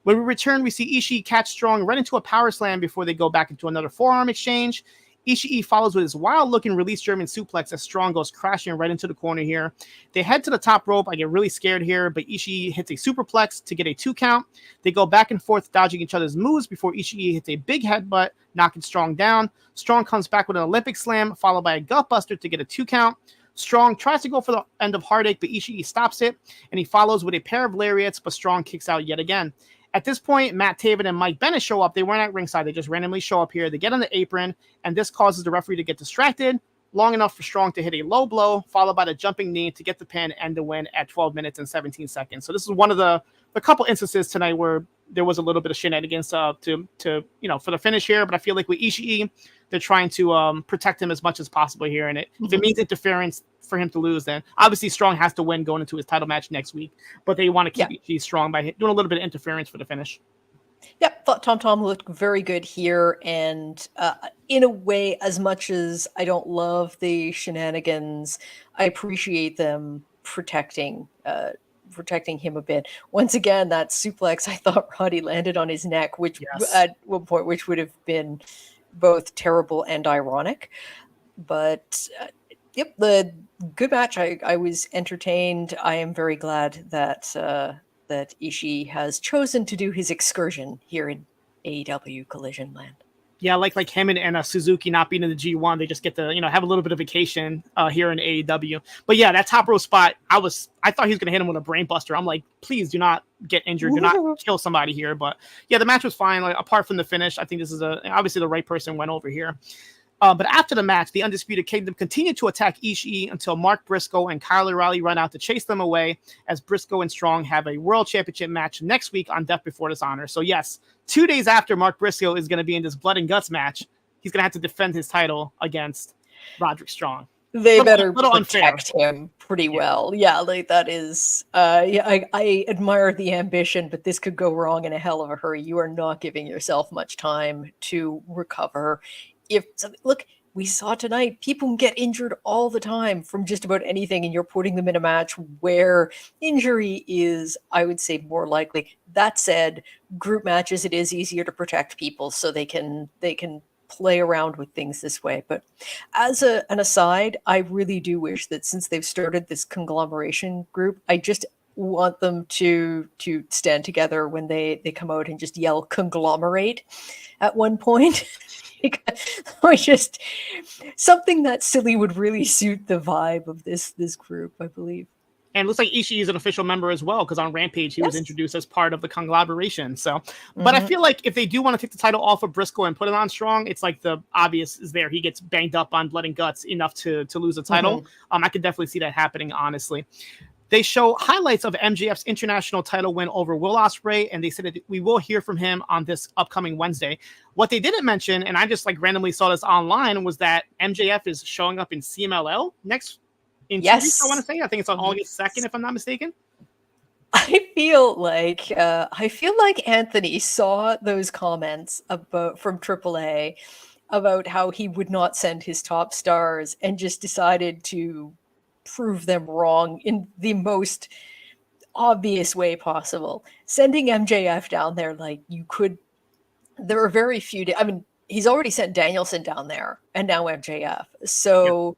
When we return, we see Ishii catch Strong right into a power slam before they go back into another forearm exchange. Ishii follows with his wild-looking release German suplex as Strong goes crashing right into the corner here. They head to the top rope. I get really scared here, but Ishii hits a superplex to get a 2 count. They go back and forth dodging each other's moves before Ishii hits a big headbutt, knocking Strong down. Strong comes back with an Olympic slam, followed by a gutbuster to get a 2 count. Strong tries to go for the end of Heartache, but Ishii stops it, and he follows with a pair of lariats, but Strong kicks out yet again. At this point, Matt Taven and Mike Bennett show up. They weren't at ringside. They just randomly show up here. They get on the apron, and this causes the referee to get distracted long enough for Strong to hit a low blow, followed by the jumping knee to get the pin and the win at 12 minutes and 17 seconds. So this is one of the couple instances tonight where there was a little bit of shenanigans to for the finish here. But I feel like with Ishii, they're trying to protect him as much as possible here. And if it means interference for him to lose, then obviously Strong has to win going into his title match next week. But they want to keep Ishii strong by doing a little bit of interference for the finish. Yeah, thought Tom looked very good here, and in a way, as much as I don't love the shenanigans, I appreciate them protecting him a bit. Once again, that suplex I thought Roddy landed on his neck, which at one point, which would have been both terrible and ironic. But the good match. I was entertained. I am very glad that that Ishii has chosen to do his excursion here in AEW Collision Land. Yeah, like him and Suzuki not being in the G1, they just get to have a little bit of vacation here in AEW. But yeah, that top row spot, I thought he was gonna hit him with a brain buster. I'm like, please do not get injured, do not kill somebody here. But yeah, the match was fine. Like, apart from the finish, I think this is obviously the right person went over here. But after the match, the Undisputed Kingdom continued to attack Ishii until Mark Briscoe and Kyle O'Reilly run out to chase them away, as Briscoe and Strong have a World Championship match next week on Death Before Dishonor. So yes, 2 days after Mark Briscoe is going to be in this Blood and Guts match, he's going to have to defend his title against Roderick Strong. They better protect him pretty well. Yeah, like that is. I admire the ambition, but this could go wrong in a hell of a hurry. You are not giving yourself much time to recover. Look, we saw tonight, people can get injured all the time from just about anything, and you're putting them in a match where injury is, I would say, more likely. That said, group matches, it is easier to protect people, so they can play around with things this way. But as an aside, I really do wish that since they've started this conglomeration group, want them to stand together when they come out and just yell conglomerate at one point. Or just something that silly would really suit the vibe of this group, I believe. And it looks like Ishii is an official member as well, because on Rampage he was introduced as part of the conglomeration. So, but I feel like if they do want to take the title off of Briscoe and put it on Strong, it's like the obvious is there. He gets banged up on Blood and Guts enough to lose the title. I could definitely see that happening, honestly. They show highlights of MJF's international title win over Will Ospreay, and they said that we will hear from him on this upcoming Wednesday. What they didn't mention, and I just like randomly saw this online, was that MJF is showing up in CMLL next in 2 weeks, I want to say. I think it's on August 2nd, if I'm not mistaken. I feel like Anthony saw those comments from AAA about how he would not send his top stars and just decided to prove them wrong in the most obvious way possible. Sending MJF down there, like, there are very few. I mean, he's already sent Danielson down there, and now MJF. So. Yep.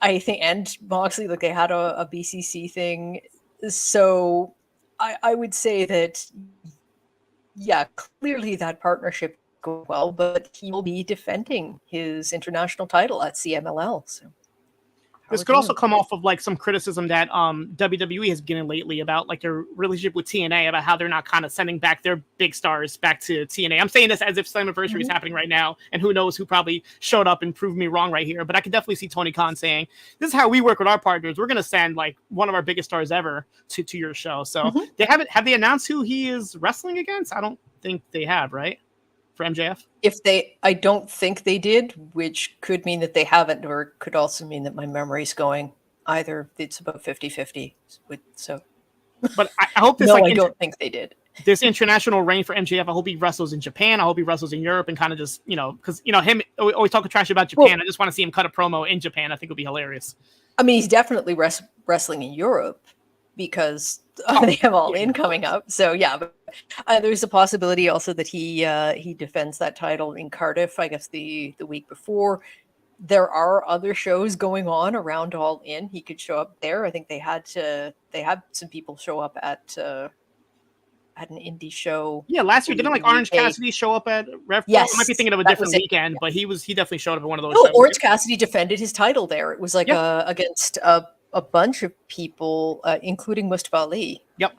I think, and Moxley, like, they had a BCC thing. So I would say that, yeah, clearly that partnership goes well, but he will be defending his international title at CMLL. So this could also come off of like some criticism that WWE has been getting lately about like their relationship with TNA, about how they're not kind of sending back their big stars back to TNA. I'm saying this as if Slammiversary is happening right now, and who knows who probably showed up and proved me wrong right here. But I could definitely see Tony Khan saying, this is how we work with our partners. We're going to send like one of our biggest stars ever to your show. So they have they announced who he is wrestling against? I don't think they have, right? For MJF? I don't think they did, which could mean that they haven't, or could also mean that my memory's going either. It's about 50-50. So, but I hope this. No, I don't think they did. This international reign for MJF. I hope he wrestles in Japan. I hope he wrestles in Europe, and kind of just, because him always talking trash about Japan. Well, I just want to see him cut a promo in Japan. I think it'll be hilarious. I mean, he's definitely wrestling in Europe because they have Allin coming up. So yeah, but there's a possibility also that he defends that title in Cardiff, I guess the week before. There are other shows going on around Allin. He could show up there. I think they had some people show up at an indie show. Yeah, last year didn't like Orange Cassidy show up at Rev? Yes, I might be thinking of a different weekend, but he definitely showed up at one of those shows. Orange yeah. Cassidy defended his title there. It was like against a bunch of people, including Mustafa Ali. Yep.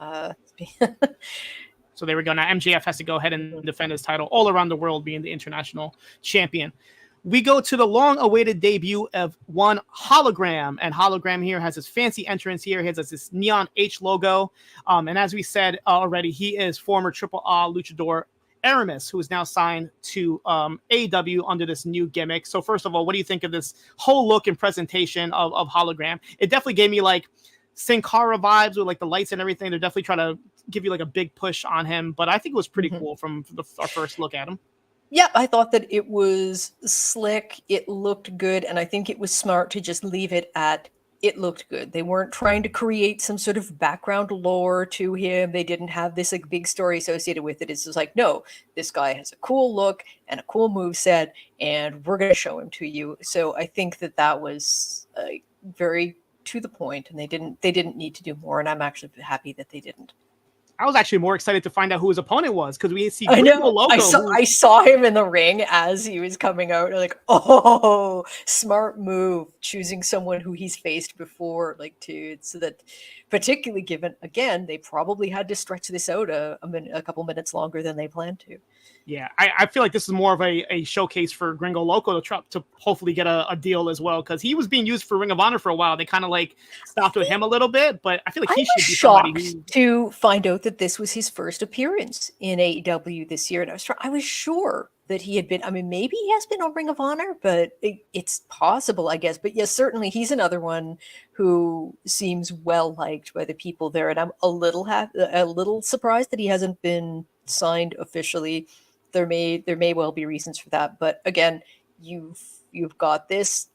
So there we go. Now MJF has to go ahead and defend his title all around the world, being the international champion. We go to the long-awaited debut of one Hologram, and Hologram here has his fancy entrance here. He has this neon H logo, and as we said already, he is former Triple A luchador Aramis, who is now signed to AEW under this new gimmick. So first of all, what do you think of this whole look and presentation of Hologram? It definitely gave me like Sin Cara vibes with like the lights and everything. They're definitely trying to give you like a big push on him, but I think it was pretty cool from our first look at him. Yeah, I thought that it was slick. It looked good, and I think it was smart to just leave it at it looked good. They weren't trying to create some sort of background lore to him. They didn't have this like big story associated with it. It's just like, no, this guy has a cool look and a cool moveset, and we're going to show him to you. So I think that was very to the point, and they didn't need to do more. And I'm actually happy that they didn't. I was actually more excited to find out who his opponent was, because we see Gringo Loco. I saw him in the ring as he was coming out. Like, oh, smart move, choosing someone who he's faced before, like so that, particularly given again, they probably had to stretch this out a couple minutes longer than they planned to. Yeah, I feel like this is more of a showcase for Gringo Loco to hopefully get a deal as well, because he was being used for Ring of Honor for a while. They kind of like stopped with him a little bit, but I feel like he should be shocked to find out that this was his first appearance in AEW this year, and I was sure that he had been. I mean, maybe he has been on Ring of Honor, but it's possible, I guess. But yes, certainly he's another one who seems well liked by the people there, and I'm a little surprised that he hasn't been signed officially. There may well be reasons for that, but again, you've got this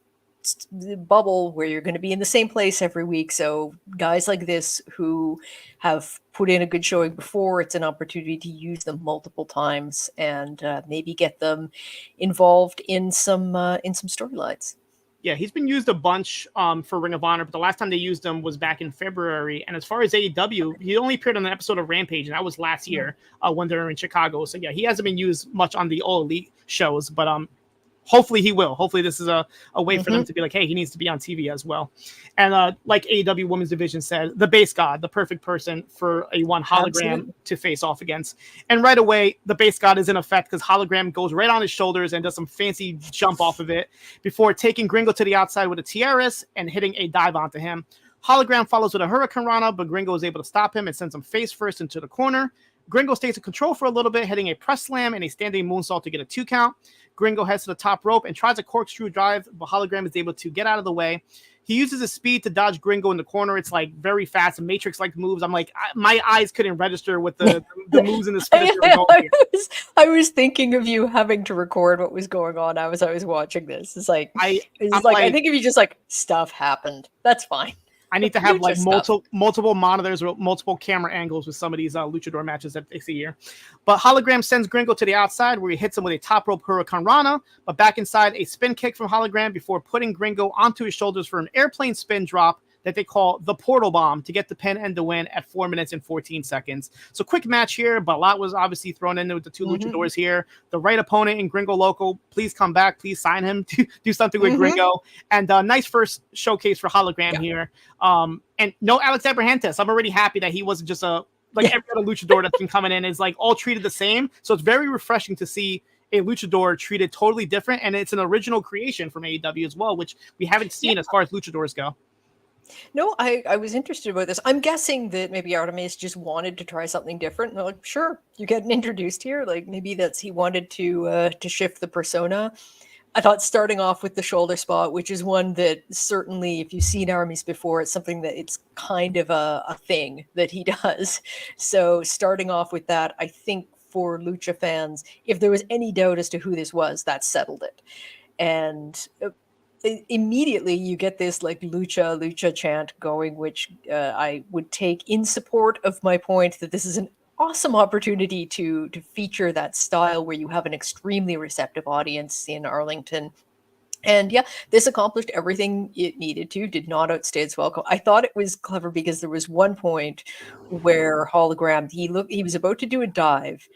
bubble where you're going to be in the same place every week. So guys like this who have put in a good showing before, it's an opportunity to use them multiple times and maybe get them involved in some storylines. Yeah, he's been used a bunch for Ring of Honor, but the last time they used him was back in February. And as far as AEW, he only appeared on an episode of Rampage, and that was last year when they were in Chicago. So yeah, he hasn't been used much on the All Elite shows, but hopefully he will. Hopefully this is a way for them to be like, hey, he needs to be on TV as well. And like AEW Women's Division said, the base god, the perfect person for a one hologram to face off against. And right away, the base god is in effect because hologram goes right on his shoulders and does some fancy jump off of it before taking Gringo to the outside with a tiaras and hitting a dive onto him. Hologram follows with a Hurricane Rana, but Gringo is able to stop him and sends him face first into the corner. Gringo stays in control for a little bit, hitting a press slam and a standing moonsault to get a 2 count. Gringo heads to the top rope and tries a corkscrew drive, but Hologram is able to get out of the way. He uses his speed to dodge Gringo in the corner. It's like very fast, Matrix-like moves. I'm like, my eyes couldn't register with the moves in the speed. I was thinking of you having to record what was going on as I was watching this. It's like, I think if you just like, stuff happened, that's fine. I need to have like multiple monitors or multiple camera angles with some of these luchador matches that they see here. But Hologram sends Gringo to the outside where he hits him with a top rope Hurricane Rana, but back inside a spin kick from Hologram before putting Gringo onto his shoulders for an airplane spin drop that they call the Portal Bomb to get the pin and the win at 4 minutes and 14 seconds. So quick match here, but a lot was obviously thrown into with the two luchadors here. The right opponent in Gringo Loco, please come back. Please sign him to do something with Gringo. And nice first showcase for Hologram here. And no Alex Abrahantes. I'm already happy that he wasn't just every other luchador that's been coming in is like all treated the same. So it's very refreshing to see a luchador treated totally different. And it's an original creation from AEW as well, which we haven't seen as far as luchadors go. No, I was interested about this. I'm guessing that maybe Artemis just wanted to try something different. And they're like, sure, you're getting introduced here. Like maybe he wanted to shift the persona. I thought starting off with the shoulder spot, which is one that certainly, if you've seen Artemis before, it's something that it's kind of a thing that he does. So starting off with that, I think for Lucha fans, if there was any doubt as to who this was, that settled it. And immediately you get this like lucha chant going, which I would take in support of my point that this is an awesome opportunity to feature that style where you have an extremely receptive audience in Arlington. And yeah, this accomplished everything it needed to, did not outstay its welcome. I thought it was clever because there was one point where Hologram, he was about to do a dive,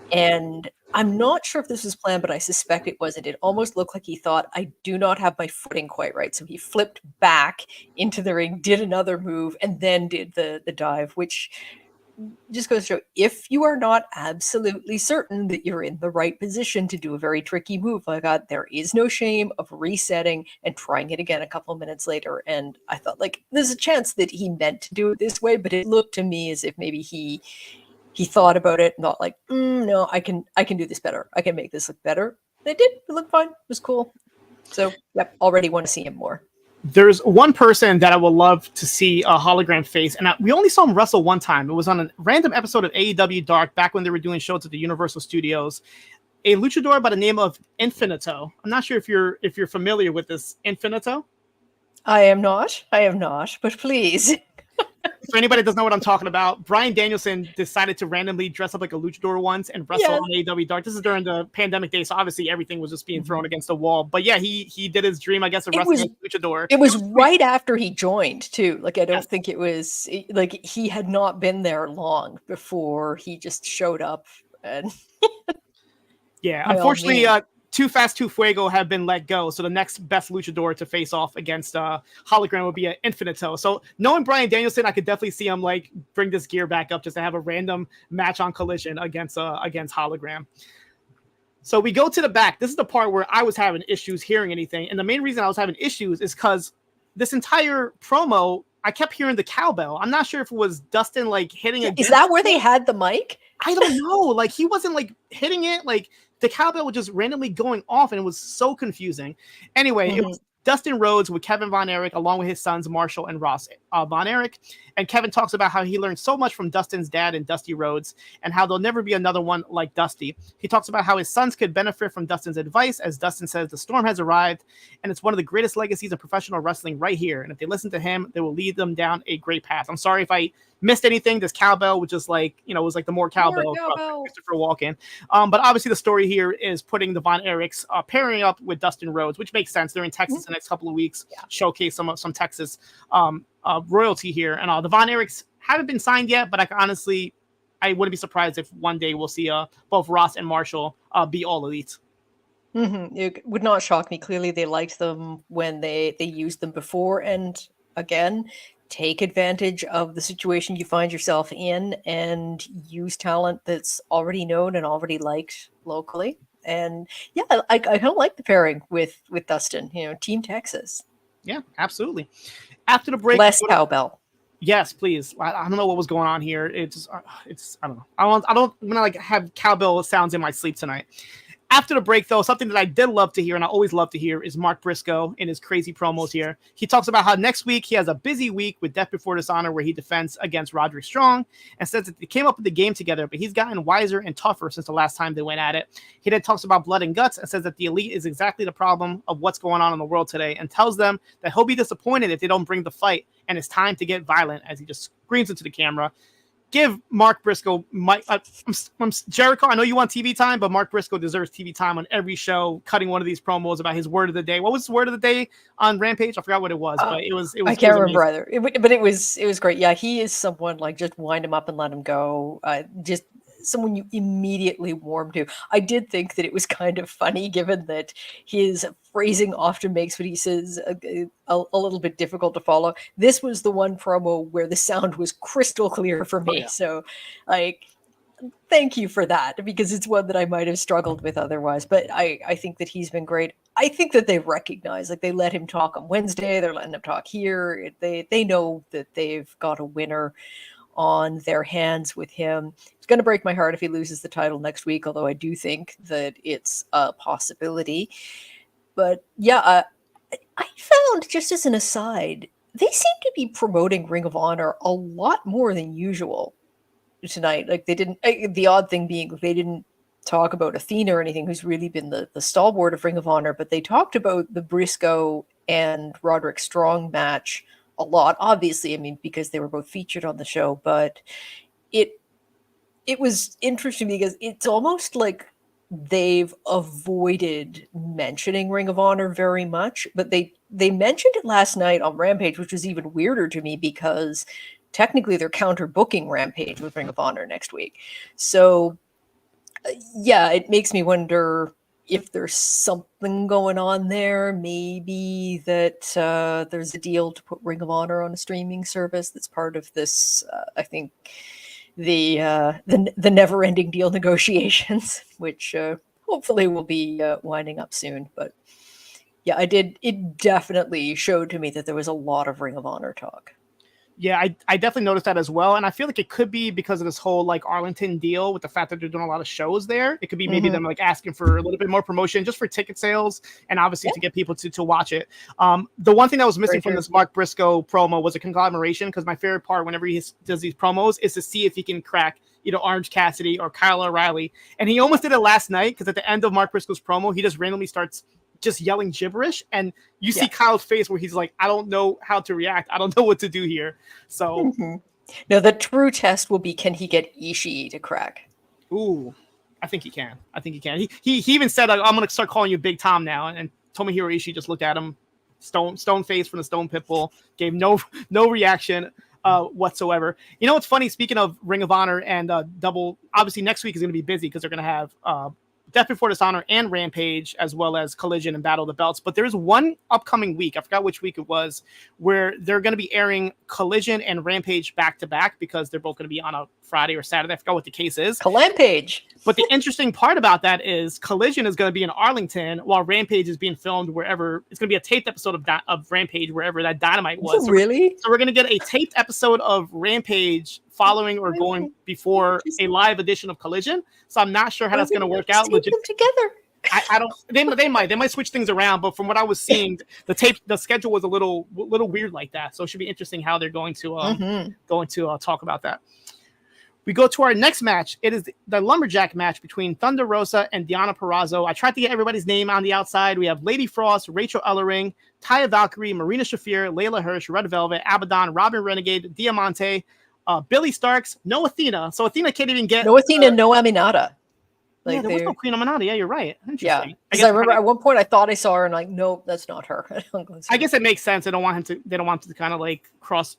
and I'm not sure if this was planned, but I suspect it wasn't. It almost looked like he thought, I do not have my footing quite right. So he flipped back into the ring, did another move, and then did the dive, which just goes to show, if you are not absolutely certain that you're in the right position to do a very tricky move like that, there is no shame of resetting and trying it again a couple of minutes later. And I thought, like, there's a chance that he meant to do it this way, but it looked to me as if maybe he thought about it, not like, no, I can do this better. I can make this look better. They did. It looked fine. It was cool. So, yep, already want to see him more. There's one person that I would love to see a Hologram face, and we only saw him wrestle one time. It was on a random episode of AEW Dark back when they were doing shows at the Universal Studios. A luchador by the name of Infinito. I'm not sure if you're familiar with this Infinito. I am not, but please. For anybody that doesn't know what I'm talking about, Bryan Danielson decided to randomly dress up like a luchador once and wrestle on AEW Dark. This is during the pandemic days, so obviously everything was just being thrown against the wall. But yeah, he did his dream, I guess, of wrestling as a luchador. It was right after he joined, too. Like, I don't think it was, like, he had not been there long before he just showed up. And yeah, unfortunately, Too Fast, Too Fuego have been let go. So the next best luchador to face off against Hologram would be an Infinito. So knowing Bryan Danielson, I could definitely see him like bring this gear back up just to have a random match on Collision against Hologram. So we go to the back. This is the part where I was having issues hearing anything. And the main reason I was having issues is because this entire promo, I kept hearing the cowbell. I'm not sure if it was Dustin like hitting it. Is that where they had the mic? I don't know. Like he wasn't like hitting it. Like the cowbell was just randomly going off, and it was so confusing. Anyway, it was Dustin Rhodes with Kevin Von Erich, along with his sons Marshall and Ross Von Erich. And Kevin talks about how he learned so much from Dustin's dad and Dusty Rhodes, and how there'll never be another one like Dusty. He talks about how his sons could benefit from Dustin's advice, as Dustin says the storm has arrived, and it's one of the greatest legacies of professional wrestling right here. And if they listen to him, they will lead them down a great path. I'm sorry if I missed anything, this cowbell, which is like, was like the more cowbell, Christopher Walken. But obviously the story here is putting the Von Erichs pairing up with Dustin Rhodes, which makes sense. They're in Texas the next couple of weeks, showcase some Texas royalty here. And the Von Erichs haven't been signed yet, but I wouldn't be surprised if one day we'll see both Ross and Marshall be All Elite. It would not shock me. Clearly, they liked them when they used them before, and again, take advantage of the situation you find yourself in and use talent that's already known and already liked locally. And yeah, I don't like the pairing with Dustin. Team Texas. Yeah, absolutely. After the break, less cowbell. Yes, please. I don't know what was going on here. It's I don't know. I don't want to have cowbell sounds in my sleep tonight. After the break, though, something that I did love to hear, and I always love to hear, is Mark Briscoe in his crazy promos here. He talks about how next week he has a busy week with Death Before Dishonor where he defends against Roderick Strong, and says that they came up with the game together, but he's gotten wiser and tougher since the last time they went at it. He then talks about blood and guts and says that the Elite is exactly the problem of what's going on in the world today, and tells them that he'll be disappointed if they don't bring the fight, and it's time to get violent, as he just screams into the camera. Give Mark Briscoe, Jericho, I know you want TV time, but Mark Briscoe deserves TV time on every show, cutting one of these promos about his word of the day. What was the word of the day on Rampage? I forgot what it was, but it was. I can't remember either. But it was great. Yeah, he is someone like just wind him up and let him go. Just someone you immediately warm to. I did think that it was kind of funny, given that his phrasing often makes what he says a little bit difficult to follow. This was the one promo where the sound was crystal clear for me. So, thank you for that, because it's one that I might have struggled with otherwise. But I think that he's been great. I think that they recognize, they let him talk on Wednesday. They're letting him talk here. They know that they've got a winner on their hands with him. It's going to break my heart if he loses the title next week, although I do think that it's a possibility. But yeah, I found, just as an aside, they seem to be promoting Ring of Honor a lot more than usual tonight. They didn't, the odd thing being they didn't talk about Athena or anything, who's really been the stalwart of Ring of Honor, but they talked about the Briscoe and Roderick Strong match a lot, obviously, because they were both featured on the show, but it was interesting because it's almost like they've avoided mentioning Ring of Honor very much, but they mentioned it last night on Rampage, which was even weirder to me because technically they're counter booking Rampage with Ring of Honor next week. So yeah, it makes me wonder if there's something going on there. Maybe that there's a deal to put Ring of Honor on a streaming service that's part of this, I think, the never-ending deal negotiations, which hopefully will be winding up soon. But yeah, it definitely showed to me that there was a lot of Ring of Honor talk. Yeah, I definitely noticed that as well. And I feel like it could be because of this whole Arlington deal, with the fact that they're doing a lot of shows there. It could be maybe them asking for a little bit more promotion just for ticket sales and obviously to get people to watch it. The one thing that was missing from this Mark Briscoe promo was a conglomeration, because my favorite part whenever he does these promos is to see if he can crack either Orange Cassidy or Kyle O'Reilly. And he almost did it last night, because at the end of Mark Briscoe's promo, he just randomly starts just yelling gibberish, and you see Kyle's face where he's like, I don't know how to react. I don't know what to do here. So no, the true test will be, can he get Ishii to crack? Ooh, I think he can. He even said, I'm going to start calling you Big Tom now. And Tomohiro Ishii just looked at him, stone face from the Stone Pitbull, gave no reaction whatsoever. You know what's funny? Speaking of Ring of Honor and double, obviously next week is going to be busy because they're going to have Death Before Dishonor and Rampage, as well as Collision and Battle of the Belts. But there's one upcoming week, I forgot which week it was, where they're going to be airing Collision and Rampage back to back, because they're both going to be on a Friday or Saturday. I forgot what the case is. Rampage. But the interesting part about that is Collision is going to be in Arlington, while Rampage is being filmed wherever. It's going to be a taped episode of Rampage wherever that Dynamite was. So really? So we're going to get a taped episode of Rampage following or going before a live edition of Collision. So I'm not sure how that's going to work out. Tape them together. I don't. They might switch things around, but from what I was seeing, the schedule was a little weird like that. So it should be interesting how they're going to talk about that. We go to our next match. It is the lumberjack match between Thunder Rosa and Deonna Purazzo. I tried to get everybody's name on the outside. We have Lady Frost, Rachel Ellering, Taya Valkyrie, Marina Shafir, Layla Hirsch, Red Velvet, Abaddon, Robin Renegade, Diamante, Billy Starks, no Athena. So Athena can't even get no Athena, no Aminata. Like, yeah, there was no Queen Aminata. Yeah, you're right. Interesting. Yeah, because I remember at one point I thought I saw her and like, nope, that's not her. I guess it makes sense. They don't want to kind of like cross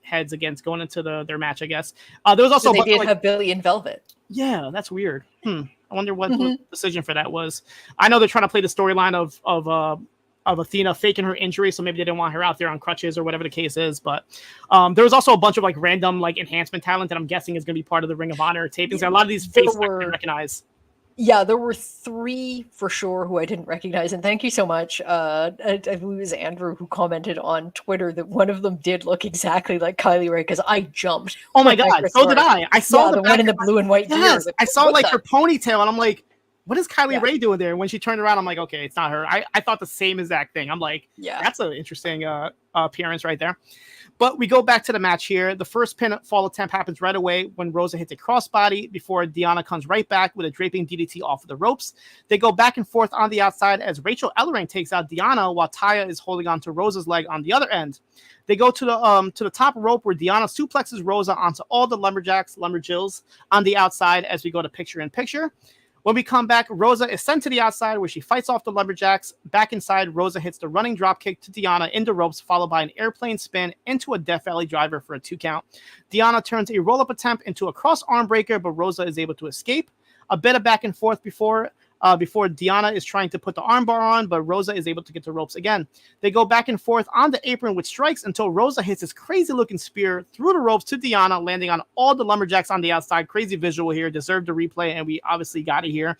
heads against going into their match. I guess there was also they did have Billy in Velvet. Yeah, that's weird. I wonder what the decision for that was. I know they're trying to play the storyline of Athena faking her injury, so maybe they didn't want her out there on crutches or whatever the case is. But there was also a bunch of like random like enhancement talent that I'm guessing is going to be part of the Ring of Honor tapings. And a lot of these faces I didn't recognize. Yeah, there were 3 for sure who I didn't recognize, and thank you so much. I believe it was Andrew who commented on Twitter that one of them did look exactly like Kylie Rae, because I jumped. Oh my god, so did I. I saw the one in the blue and white gear. Like, I saw like her ponytail, and I'm like, what is Kylie Rae doing there? And when she turned around, I'm like, okay, it's not her. I thought the same exact thing. I'm like, that's an interesting appearance right there. But we go back to the match here. The first pinfall attempt happens right away when Rosa hits a crossbody before Deonna comes right back with a draping DDT off of the ropes. They go back and forth on the outside as Rachel Ellering takes out Deonna while Taya is holding on to Rosa's leg on the other end. They go to the top rope where Deonna suplexes Rosa onto all the lumberjills on the outside as we go to picture-in-picture. When we come back, Rosa is sent to the outside where she fights off the lumberjacks. Back inside, Rosa hits the running dropkick to Deonna into ropes, followed by an airplane spin into a Death Valley driver for a 2 count. Deonna turns a roll-up attempt into a cross arm breaker, but Rosa is able to escape. A bit of back and forth before Deonna is trying to put the armbar on, but Rosa is able to get the ropes again. They go back and forth on the apron with strikes until Rosa hits this crazy-looking spear through the ropes to Deonna, landing on all the lumberjacks on the outside. Crazy visual here. Deserved a replay, and we obviously got it here.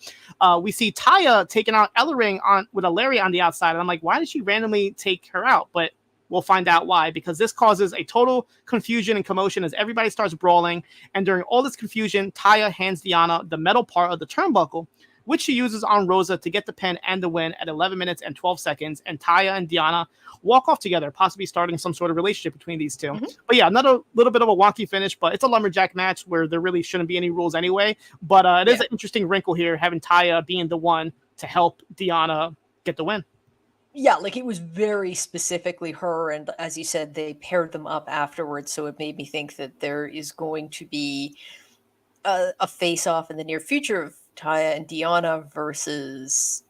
We see Taya taking out Ellering with a lariat on the outside, and I'm like, why did she randomly take her out? But we'll find out why, because this causes a total confusion and commotion as everybody starts brawling, and during all this confusion, Taya hands Deonna the metal part of the turnbuckle, which she uses on Rosa to get the pin and the win at 11 minutes and 12 seconds. And Taya and Deonna walk off together, possibly starting some sort of relationship between these two. But yeah, another little bit of a wonky finish, but it's a lumberjack match where there really shouldn't be any rules anyway. But it is an interesting wrinkle here, having Taya being the one to help Deonna get the win. Yeah, like it was very specifically her. And as you said, they paired them up afterwards. So it made me think that there is going to be a face-off in the near future of Taya and Deonna versus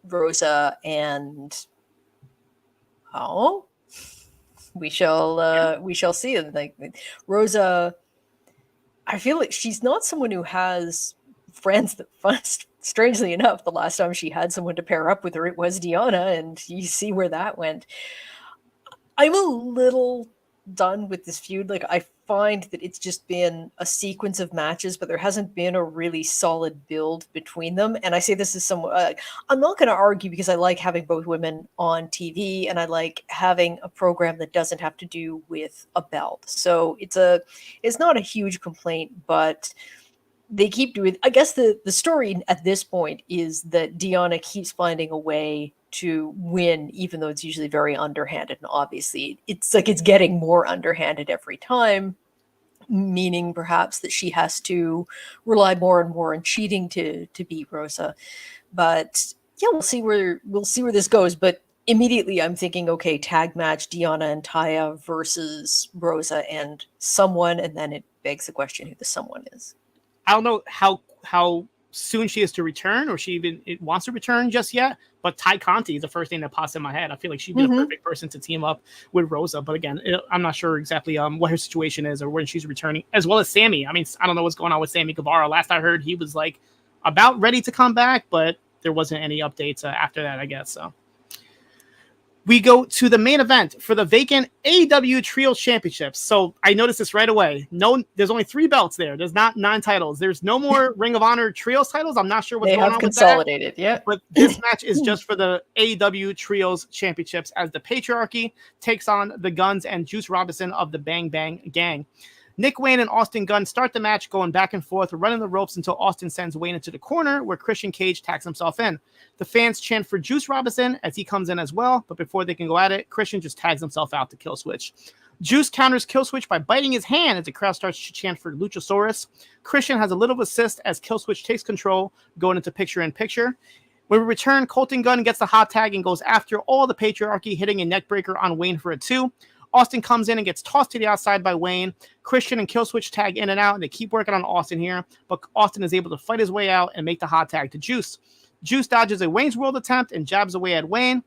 Rosa and we shall see. And like Rosa, I feel like she's not someone who has friends that strangely enough, the last time she had someone to pair up with her, it was Deonna, and you see where that went. I'm a little done with this feud. Like, I find that it's just been a sequence of matches, but there hasn't been a really solid build between them. And I say this is somewhat, I'm not going to argue, because I like having both women on TV, and I like having a program that doesn't have to do with a belt. So it's not a huge complaint, but they keep doing, I guess the story at this point is that Deonna keeps finding a way to win, even though it's usually very underhanded. And obviously it's like it's getting more underhanded every time, meaning perhaps that she has to rely more and more on cheating to beat Rosa. But yeah, we'll see where this goes. But immediately I'm thinking, okay, tag match, Deonna and Taya versus Rosa and someone, and then it begs the question who the someone is. I don't know how soon she is to return, or she even wants to return just yet. But Ty Conti is the first thing that pops in my head. I feel like she'd be the perfect person to team up with Rosa. But again, I'm not sure exactly what her situation is or when she's returning, as well as Sammy. I mean, I don't know what's going on with Sammy Guevara. Last I heard, he was like about ready to come back, but there wasn't any updates after that, I guess. So we go to the main event for the vacant AEW Trios Championships. So I noticed this right away. No, there's only 3 belts there. There's not 9 titles. There's no more Ring of Honor Trios titles. I'm not sure what's going on with that. They have consolidated, yeah. But this match is just for the AEW Trios Championships as the Patriarchy takes on the Guns and Juice Robinson of the Bang Bang Gang. Nick Wayne and Austin Gunn start the match going back and forth, running the ropes until Austin sends Wayne into the corner where Christian Cage tacks himself in. The fans chant for Juice Robinson as he comes in as well, but before they can go at it, Christian just tags himself out to Killswitch. Juice counters Killswitch by biting his hand as the crowd starts to chant for Luchasaurus. Christian has a little assist as Killswitch takes control, going into picture-in-picture. When we return, Colton Gunn gets the hot tag and goes after all the Patriarchy, hitting a neckbreaker on Wayne for a 2. Austin comes in and gets tossed to the outside by Wayne. Christian and Killswitch tag in and out, and they keep working on Austin here, but Austin is able to fight his way out and make the hot tag to Juice. Juice dodges a Wayne's World attempt and jabs away at Wayne.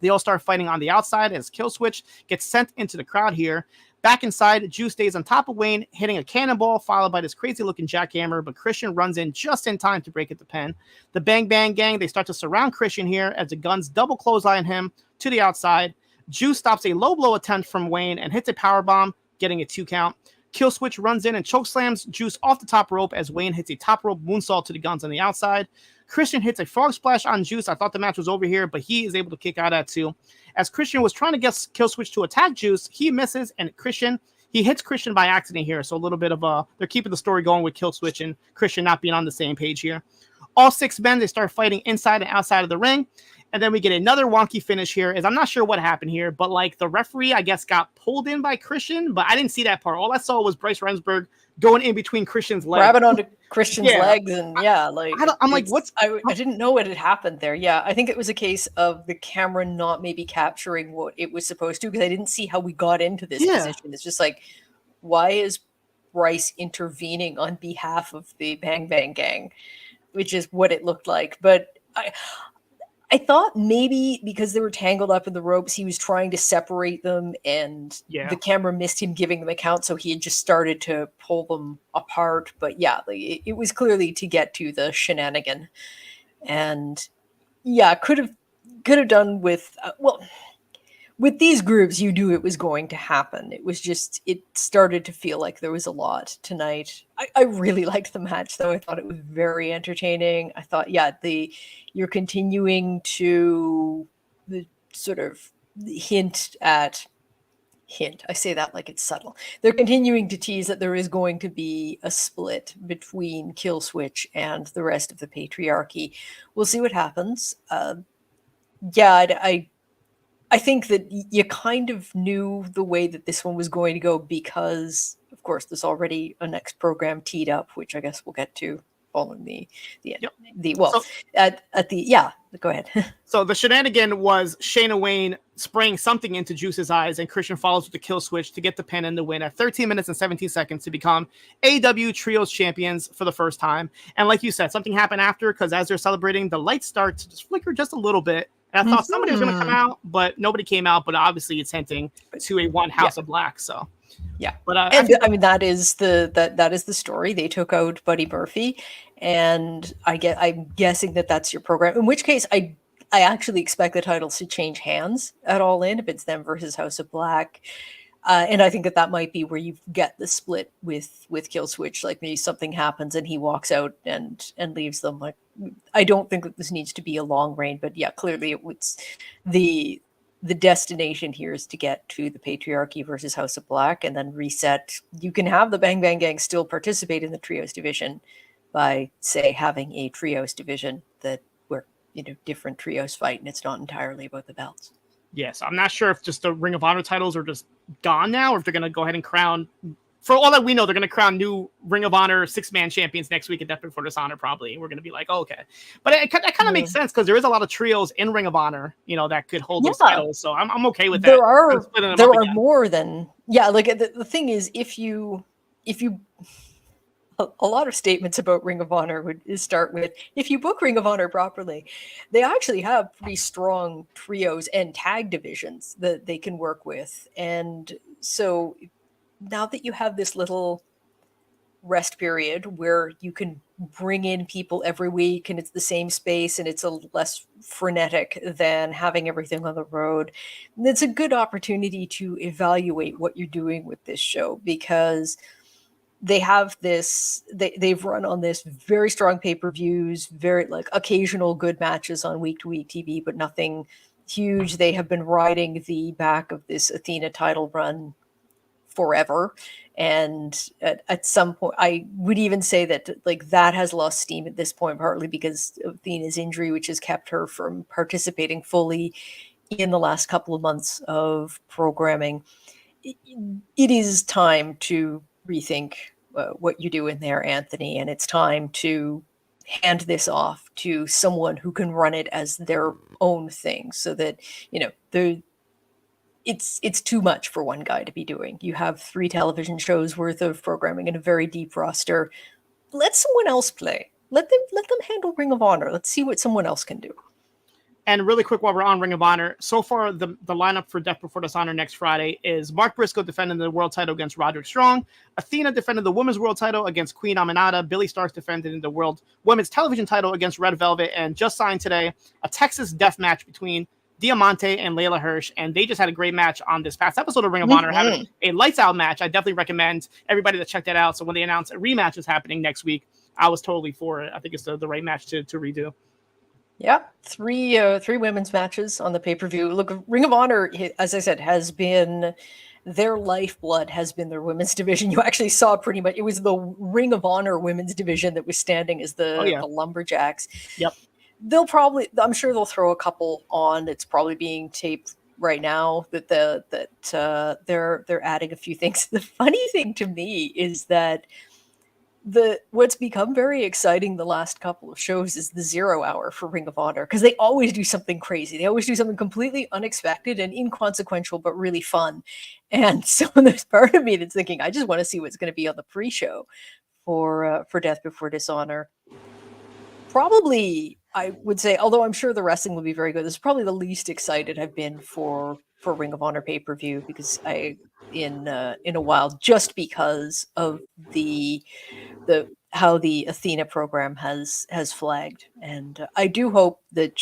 They all start fighting on the outside as Killswitch gets sent into the crowd here. Back inside, Juice stays on top of Wayne, hitting a cannonball, followed by this crazy-looking jackhammer, but Christian runs in just in time to break at the pin. The Bang Bang Gang, they start to surround Christian here as the Guns double clothesline him to the outside. Juice stops a low blow attempt from Wayne and hits a powerbomb, getting a 2 count. Killswitch runs in and chokeslams Juice off the top rope as Wayne hits a top rope moonsault to the Guns on the outside. Christian hits a frog splash on Juice. I thought the match was over here, but he is able to kick out at 2. As Christian was trying to get Killswitch to attack Juice, he misses, and he hits Christian by accident here. So a little bit of they're keeping the story going with Killswitch and Christian not being on the same page here. All 6 men, they start fighting inside and outside of the ring. And then we get another wonky finish here. I'm not sure what happened here, but like the referee, I guess, got pulled in by Christian, but I didn't see that part. All I saw was Bryce Remsburg going in between Christian's legs. Grabbing onto Christian's legs, and like I'm like, what's... I didn't know what had happened there. Yeah, I think it was a case of the camera not maybe capturing what it was supposed to, because I didn't see how we got into this position. It's just like, why is Bryce intervening on behalf of the Bang Bang Gang, which is what it looked like. But I thought maybe because they were tangled up in the ropes, he was trying to separate them, and the camera missed him giving them a count, so he had just started to pull them apart. But yeah, like, it was clearly to get to the shenanigan. And yeah, could have done with with these groups, you knew it was going to happen. It was just, it started to feel like there was a lot tonight. I really liked the match, though. I thought it was very entertaining. I thought, you're continuing to sort of hint. I say that like it's subtle. They're continuing to tease that there is going to be a split between Killswitch and the rest of the Patriarchy. We'll see what happens. I think that you kind of knew the way that this one was going to go because, of course, there's already a next program teed up, which I guess we'll get to following the end. Yep. Go ahead. So the shenanigan was Shayna Wayne spraying something into Juice's eyes, and Christian follows with the kill switch to get the pin and the win at 13 minutes and 17 seconds to become AEW Trios champions for the first time. And like you said, something happened after, because as they're celebrating, the lights start to just flicker just a little bit. And I thought somebody was going to come out, but nobody came out. But obviously, it's hinting to a one House of Black. So, but I mean, that is the story. They took out Buddy Murphy, and I'm guessing that's your program. In which case, I actually expect the titles to change hands at Allin if it's them versus House of Black. And I think that might be where you get the split with Killswitch. Like maybe something happens and he walks out and leaves them. Like, I don't think that this needs to be a long reign, but clearly it's the destination here is to get to the Patriarchy versus House of Black and then reset. You can have the Bang Bang Gang still participate in the Trios division by, say, having a Trios division where different trios fight, and it's not entirely about the belts. Yes, I'm not sure if just the Ring of Honor titles are just gone now, or if they're going to go ahead and crown. For all that we know, they're going to crown new Ring of Honor 6-man champions next week at Death Before Dishonor, probably. We're going to be like, oh, okay. But that kind of makes sense, because there is a lot of trios in Ring of Honor, that could hold those titles. So I'm okay with that. There are more than the thing is, if you a lot of statements about Ring of Honor would start with, if you book Ring of Honor properly, they actually have pretty strong trios and tag divisions that they can work with. And so now that you have this little rest period where you can bring in people every week and it's the same space and it's a less frenetic than having everything on the road, it's a good opportunity to evaluate what you're doing with this show, because they have this, they've run on this very strong pay-per-views, very occasional good matches on week-to-week TV, but nothing huge. They have been riding the back of this Athena title run forever. And at some point, I would even say that that has lost steam at this point, partly because of Athena's injury, which has kept her from participating fully in the last couple of months of programming. It is time to rethink what you do in there, Anthony, and it's time to hand this off to someone who can run it as their own thing, so that it's too much for one guy to be doing. You have 3 television shows worth of programming and a very deep roster. Let someone else play. Let them handle Ring of Honor. Let's see what someone else can do. And really quick, while we're on Ring of Honor, so far the lineup for Death Before Dishonor next Friday is Mark Briscoe defending the world title against Roderick Strong, Athena defending the women's world title against Queen Aminata, Billy Starks defending the world women's television title against Red Velvet, and just signed today a Texas death match between Diamante and Layla Hirsch, and they just had a great match on this past episode of Ring of Honor, having a lights out match. I definitely recommend everybody to check that out. So when they announce a rematch is happening next week, I was totally for it. I think it's the right match to redo. Yeah, 3 women's matches on the pay-per-view. Look, Ring of Honor, as I said, has been their lifeblood, has been their women's division. You actually saw pretty much, it was the Ring of Honor women's division that was standing as the lumberjacks. Yep. I'm sure they'll throw a couple on. It's probably being taped right now that they're adding a few things. The funny thing to me is that what's become very exciting the last couple of shows is the 0 hour for Ring of Honor, because they always do something crazy. They always do something completely unexpected and inconsequential, but really fun. And so there's part of me that's thinking, I just want to see what's going to be on the pre-show for Death Before Dishonor. Probably, I would say, although I'm sure the wrestling will be very good, this is probably the least excited I've been for Ring of Honor pay-per-view, because in a while, just because of how the Athena program has flagged. And I do hope that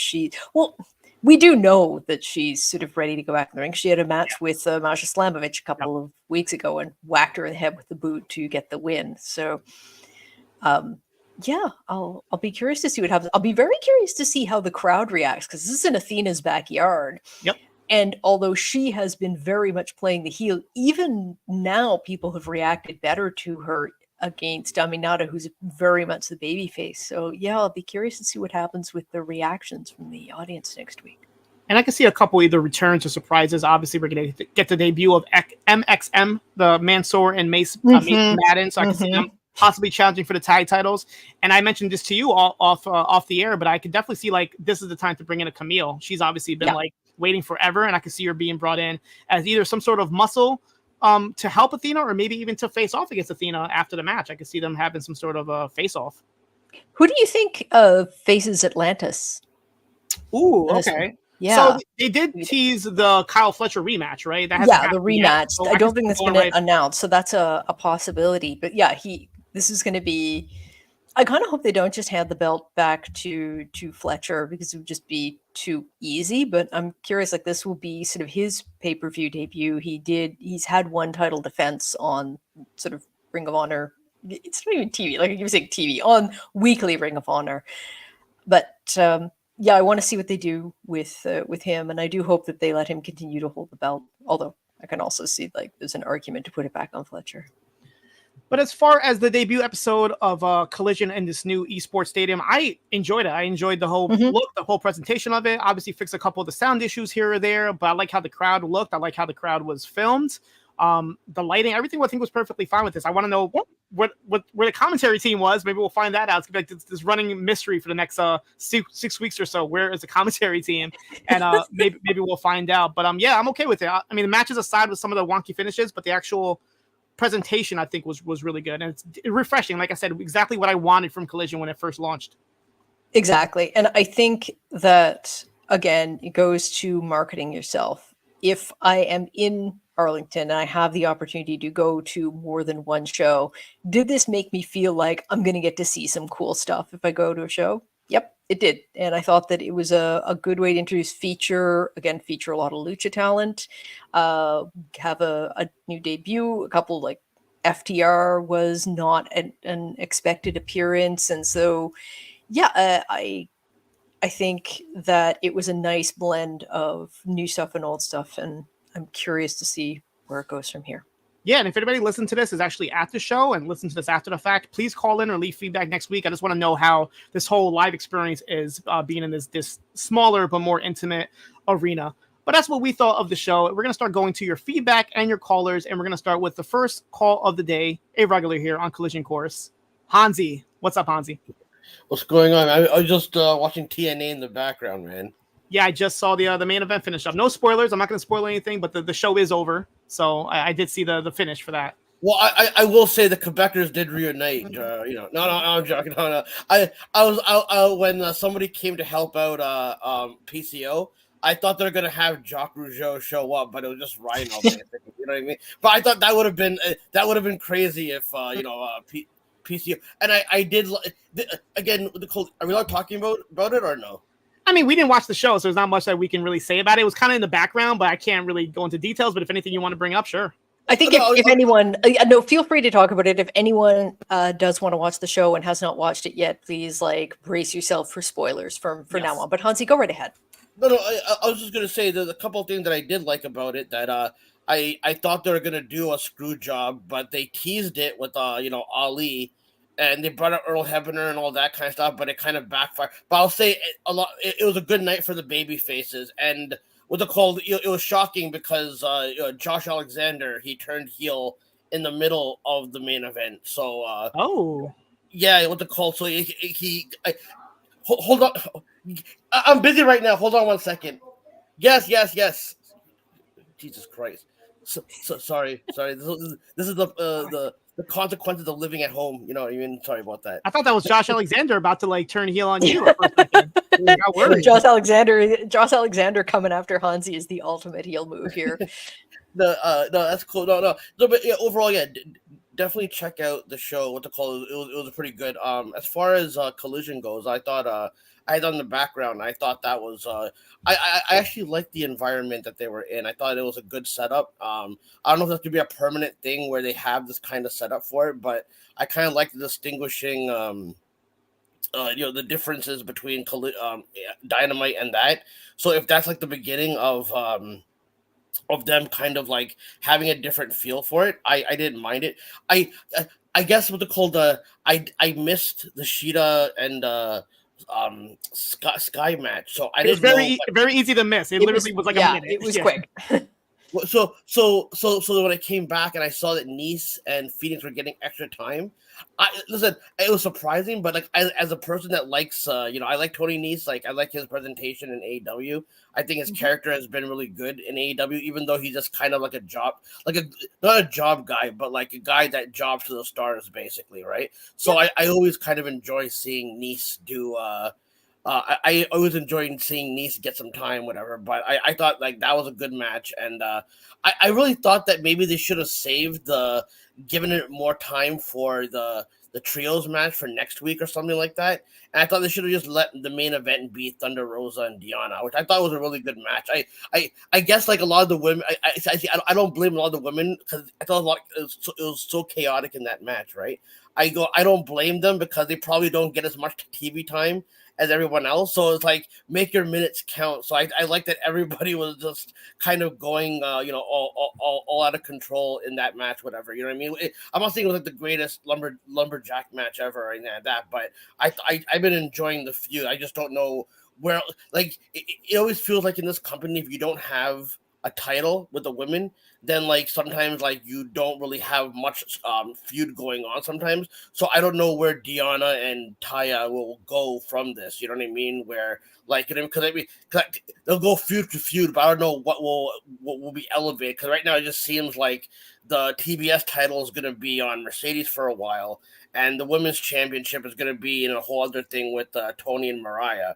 we do know that she's sort of ready to go back in the ring. She had a match with Masha Slamovich a couple of weeks ago and whacked her in the head with the boot to get the win. So yeah, I'll be curious to see what happens. I'll be very curious to see how the crowd reacts, because this is in Athena's backyard. Yep. And although she has been very much playing the heel, even now people have reacted better to her against Aminata, who's very much the babyface. So yeah, I'll be curious to see what happens with the reactions from the audience next week. And I can see a couple either returns or surprises. Obviously, we're going to get the debut of MXM, the Mansoor and Mason Madden. So I can see them possibly challenging for the tag titles. And I mentioned this to you off the air, but I could definitely see like this is the time to bring in a Camille. She's obviously been like waiting forever, and I could see her being brought in as either some sort of muscle to help Athena, or maybe even to face off against Athena after the match. I could see them having some sort of a face off. Who do you think faces Atlantis? Ooh, okay. Yeah. So they did tease the Kyle Fletcher rematch, right? The rematch. So I don't think that's been announced, so that's a possibility. But yeah, this is going to be. I kind of hope they don't just hand the belt back to Fletcher, because it would just be too easy. But I'm curious, like this will be sort of his pay-per-view debut. He's had one title defense on sort of Ring of Honor. It's not even TV, like you're saying TV, on weekly Ring of Honor. But yeah, I want to see what they do with him, and I do hope that they let him continue to hold the belt. Although I can also see like there's an argument to put it back on Fletcher. But as far as the debut episode of Collision in this new esports stadium, I enjoyed it. I enjoyed the whole look, the whole presentation of it. Obviously, fixed a couple of the sound issues here or there, but I like how the crowd looked. I like how the crowd was filmed. The lighting, everything I think was perfectly fine with this. I want to know where the commentary team was. Maybe we'll find that out. It's gonna be like this running mystery for the next 6 weeks or so. Where is the commentary team? And maybe we'll find out. But yeah, I'm okay with it. I mean, the matches aside with some of the wonky finishes, but the actual presentation I think was really good, and it's refreshing. Like I said, exactly what I wanted from Collision when it first launched. Exactly. And I think that again it goes to marketing yourself. If I am in Arlington and I have the opportunity to go to more than one show, did this make me feel like I'm going to get to see some cool stuff if I go to a show? Yep, it did. And I thought that it was a good way to feature a lot of lucha talent, have a new debut, a couple like FTR was not an expected appearance. And so, yeah, I think that it was a nice blend of new stuff and old stuff. And I'm curious to see where it goes from here. Yeah, and if anybody listening to this is actually at the show and listen to this after the fact, please call in or leave feedback next week. I just want to know how this whole live experience is being in this smaller but more intimate arena. But that's what we thought of the show. We're going to start going to your feedback and your callers, and we're going to start with the first call of the day, a regular here on Collision Course. Hansi. What's up, Hansi? What's going on? I was just watching TNA in the background, man. Yeah, I just saw the main event finished up. No spoilers. I'm not going to spoil anything, but the show is over. So I did see the finish for that. Well, I will say the Quebecers did reunite. No, I'm joking. No. When somebody came to help out PCO, I thought they were gonna have Jacques Rougeau show up, but it was just Rhino, basically. You know what I mean? But I thought that would have been crazy if PCO. And I did again. Are we not talking about it or no? I mean, we didn't watch the show, so there's not much that we can really say about it. It was kind of in the background, but I can't really go into details. But if anything you want to bring up, sure. I think if anyone, feel free to talk about it. If anyone does want to watch the show and has not watched it yet, please brace yourself for spoilers from now on. But Hansi, go right ahead. No, I was just gonna say there's a couple of things that I did like about it that I thought they were gonna do a screw job, but they teased it with Ali, and they brought up Earl Hebner and all that kind of stuff, but it kind of backfired. But I'll say it was a good night for the baby faces, and what they called it was shocking because Josh Alexander, he turned heel in the middle of the main event. So yeah, what they called. So hold on, I'm busy right now. Hold on one second. Yes. Jesus Christ. So sorry. This is the consequences of living at home. You know what I mean? Sorry about that. I thought that was Josh Alexander about to turn heel on you. For a second. Josh Alexander coming after Hansi is the ultimate heel move here. No, that's cool. No, but yeah, overall, yeah, definitely check out the show. What to call it? It was pretty good. As far as Collision goes, I thought I had on the background. I thought that was I actually liked the environment that they were in. I thought it was a good setup. I don't know if that's gonna be a permanent thing where they have this kind of setup for it, but I kind of like the distinguishing the differences between Dynamite and that. So if that's like the beginning of them kind of like having a different feel for it, I didn't mind it. I guess what they called I missed the Shida and Skye match, so I didn't. Very easy to miss. It literally was like a minute. It was quick. So when I came back and I saw that Nese and Fenix were getting extra time, it was surprising, but like as a person that likes, I like Tony Nese, like I like his presentation in AEW. I think his character has been really good in AEW, even though he's just kind of like not a job guy, but like a guy that jobs to the stars, basically, right? So I always kind of enjoy seeing Nese do. I always enjoyed seeing Nese get some time, whatever. But I thought like that was a good match, and I really thought that maybe they should have saved given it more time for the trios match for next week or something like that. And I thought they should have just let the main event be Thunder Rosa and Deonna, which I thought was a really good match. I guess like a lot of the women, I don't blame a lot of the women because I thought it was so chaotic in that match, right? I don't blame them because they probably don't get as much TV time as everyone else, so it's like make your minutes count. So I like that everybody was just kind of going, all out of control in that match, whatever. You know what I mean? I'm not saying it was like the greatest lumberjack match ever or anything like that, but I've been enjoying the feud. I just don't know where. Like it always feels like in this company, if you don't have a title with the women, then like sometimes like you don't really have much feud going on sometimes. So I don't know where Deonna and Taya will go from this. You know what I mean? Where like, you know, because they'll go feud to feud, but I don't know what will be elevated. Because right now it just seems like the TBS title is going to be on Mercedes for a while, and the women's championship is going to be in a whole other thing with Tony and Mariah.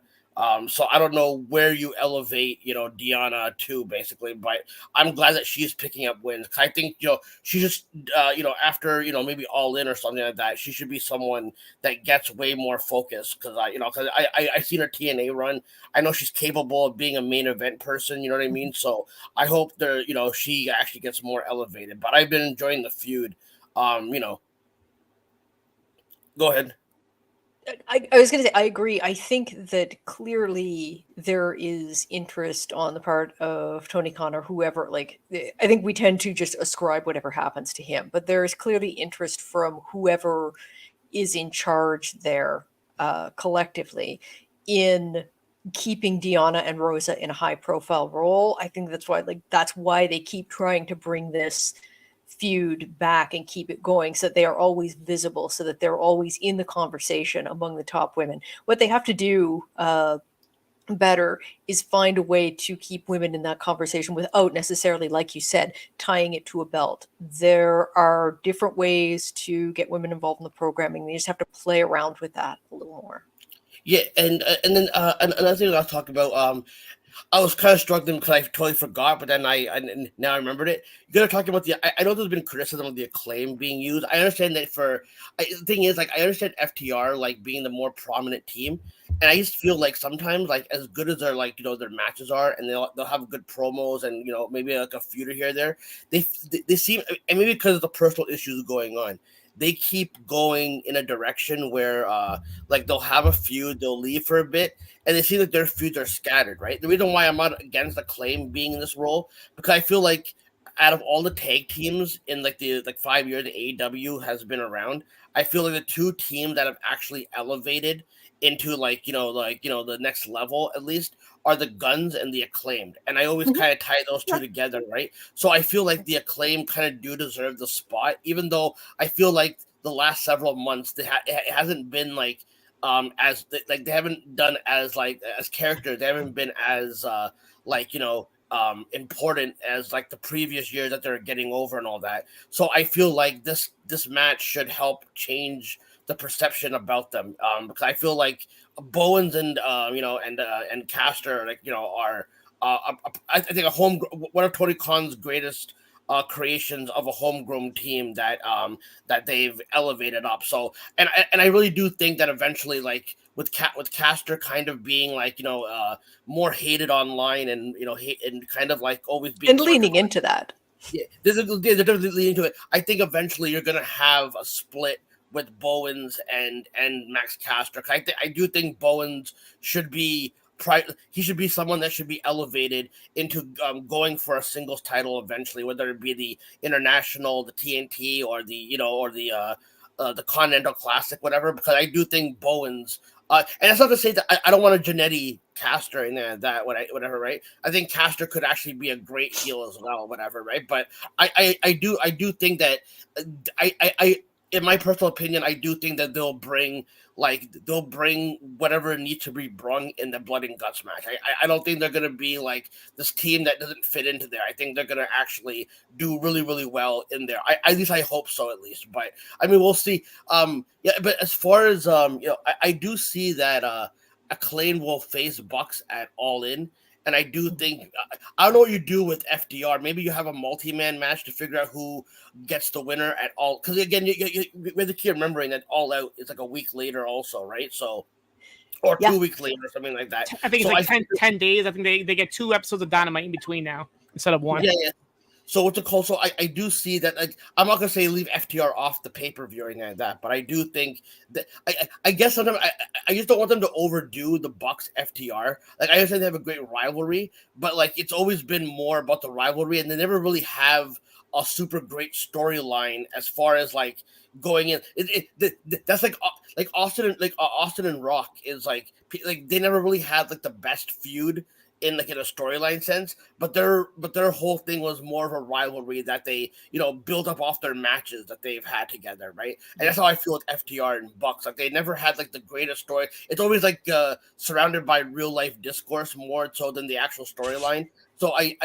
So I don't know where you elevate, Deonna to basically, but I'm glad that she's picking up wins. I think, she just, after, maybe Allin or something like that, she should be someone that gets way more focused because I seen her TNA run. I know she's capable of being a main event person. You know what I mean? So I hope she actually gets more elevated, but I've been enjoying the feud. Go ahead. I was going to say, I agree. I think that clearly there is interest on the part of Tony Khan or whoever. Like, I think we tend to just ascribe whatever happens to him, but there is clearly interest from whoever is in charge there collectively in keeping Deonna and Rosa in a high profile role. I think that's why they keep trying to bring this feud back and keep it going so that they are always visible, so that they're always in the conversation among the top women. What they have to do better is find a way to keep women in that conversation without necessarily, like you said, tying it to a belt. There are different ways to get women involved in the programming. They just have to play around with that a little more. Yeah, and then another thing I'll talk about. I was kind of struggling because I totally forgot, but then I now I remembered it. You're gonna talk about I know there's been criticism of the Acclaim being used. I understand that the thing is, like, I understand FTR like being the more prominent team, and I just feel like sometimes, like, as good as their, like, their matches are, and they'll have good promos, and maybe like a feud here or there, they seem, and maybe because of the personal issues going on, they keep going in a direction where like, they'll have a feud, they'll leave for a bit, and they seem like their feuds are scattered, right? The reason why I'm not against Acclaim being in this role, because I feel like out of all the tag teams in like the 5 years that AEW has been around, I feel like the two teams that have actually elevated into, like, the next level at least, are the Guns and the Acclaimed. And I always kind of tie those two together, right? So I feel like the Acclaim kind of do deserve the spot, even though I feel like the last several months it hasn't been like as like, they haven't done as, like, as characters, they haven't been as like, important as like the previous years that they're getting over and all that. So I feel like this match should help change the perception about them, because I feel like Bowens and and Caster, like, are I think one of Tony Khan's greatest creations of a homegrown team that they've elevated up. So, and I really do think that eventually, like, with Caster kind of being, like, more hated online, and and kind of like always being and leaning into that. Yeah, they're definitely leading to it. I think eventually you're gonna have a split with Bowens and Max Caster. I do think Bowens should be he should be someone that should be elevated into going for a singles title eventually, whether it be the international, the TNT, or the Continental Classic, whatever. Because I do think Bowens. And that's not to say that I don't want a Jannetty Caster in there, whatever, right? I think Caster could actually be a great heel as well, whatever, right? But I do think that I in my personal opinion, I do think that they'll bring whatever needs to be brung in the Blood and Guts match. I don't think they're gonna be like this team that doesn't fit into there. I think they're gonna actually do really, really well in there. At least I hope so, at least. But I mean, we'll see. Yeah, but as far as I do see that Acclaim will face Bucks at All In. And I do think, I don't know what you do with FDR. Maybe you have a multi-man match to figure out who gets the winner at all. Because again, we have to keep remembering that All Out is like a week later also, right? So, or 2 weeks later or something like that. I think it's like 10 days. I think they get 2 episodes of Dynamite in between now instead of 1. Yeah. So what's it called? So I do see that, like, I'm not gonna say leave FTR off the pay-per-view or anything like that, but I do think that I guess sometimes I just don't want them to overdo the Bucks FTR. Like, I understand they have a great rivalry, but like, it's always been more about the rivalry, and they never really have a super great storyline as far as like going in. That's like Austin and Rock is like they never really had like the best feud in a storyline sense, but their whole thing was more of a rivalry that they built up off their matches that they've had together, right? And that's how I feel with FTR and Bucks. Like, they never had like the greatest story. It's always like surrounded by real life discourse more so than the actual storyline. So I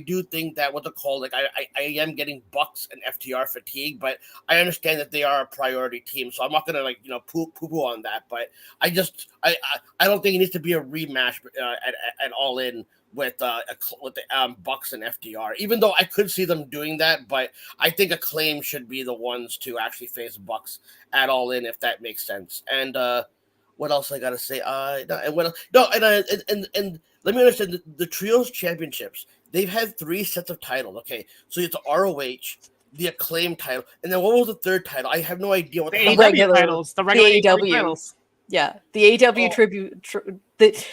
do think that what's it called? Like, I am getting Bucks and FTR fatigue, but I understand that they are a priority team, so I'm not gonna poo poo on that. But I don't think it needs to be a rematch at All In with the Bucks and FTR. Even though I could see them doing that, but I think Acclaim should be the ones to actually face Bucks at All In, if that makes sense. And what else I gotta say? And let me understand the Trios Championships. They've had 3 sets of titles. Okay, so it's ROH, the Acclaim title, and then what was the third title? I have no idea what the AEW titles. The regular AEW titles. Yeah, the AEW tribute. The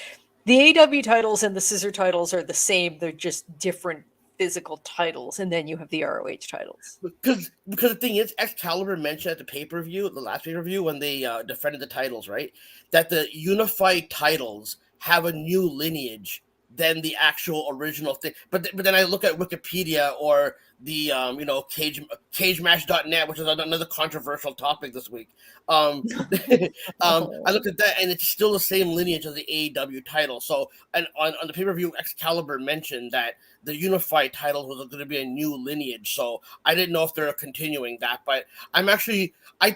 AEW titles and the Scissor titles are the same. They're just different physical titles, and then you have the ROH titles. Because the thing is, Excalibur mentioned at the pay-per-view, the last pay-per-view, when they defended the titles, right, that the unified titles have a new lineage than the actual original thing. But then I look at Wikipedia or cagematch.net, which is another controversial topic this week. I looked at that, and it's still the same lineage as the AEW title. So, and on the pay-per-view, Excalibur mentioned that the unified title was going to be a new lineage. So I didn't know if they're continuing that, but I'm actually I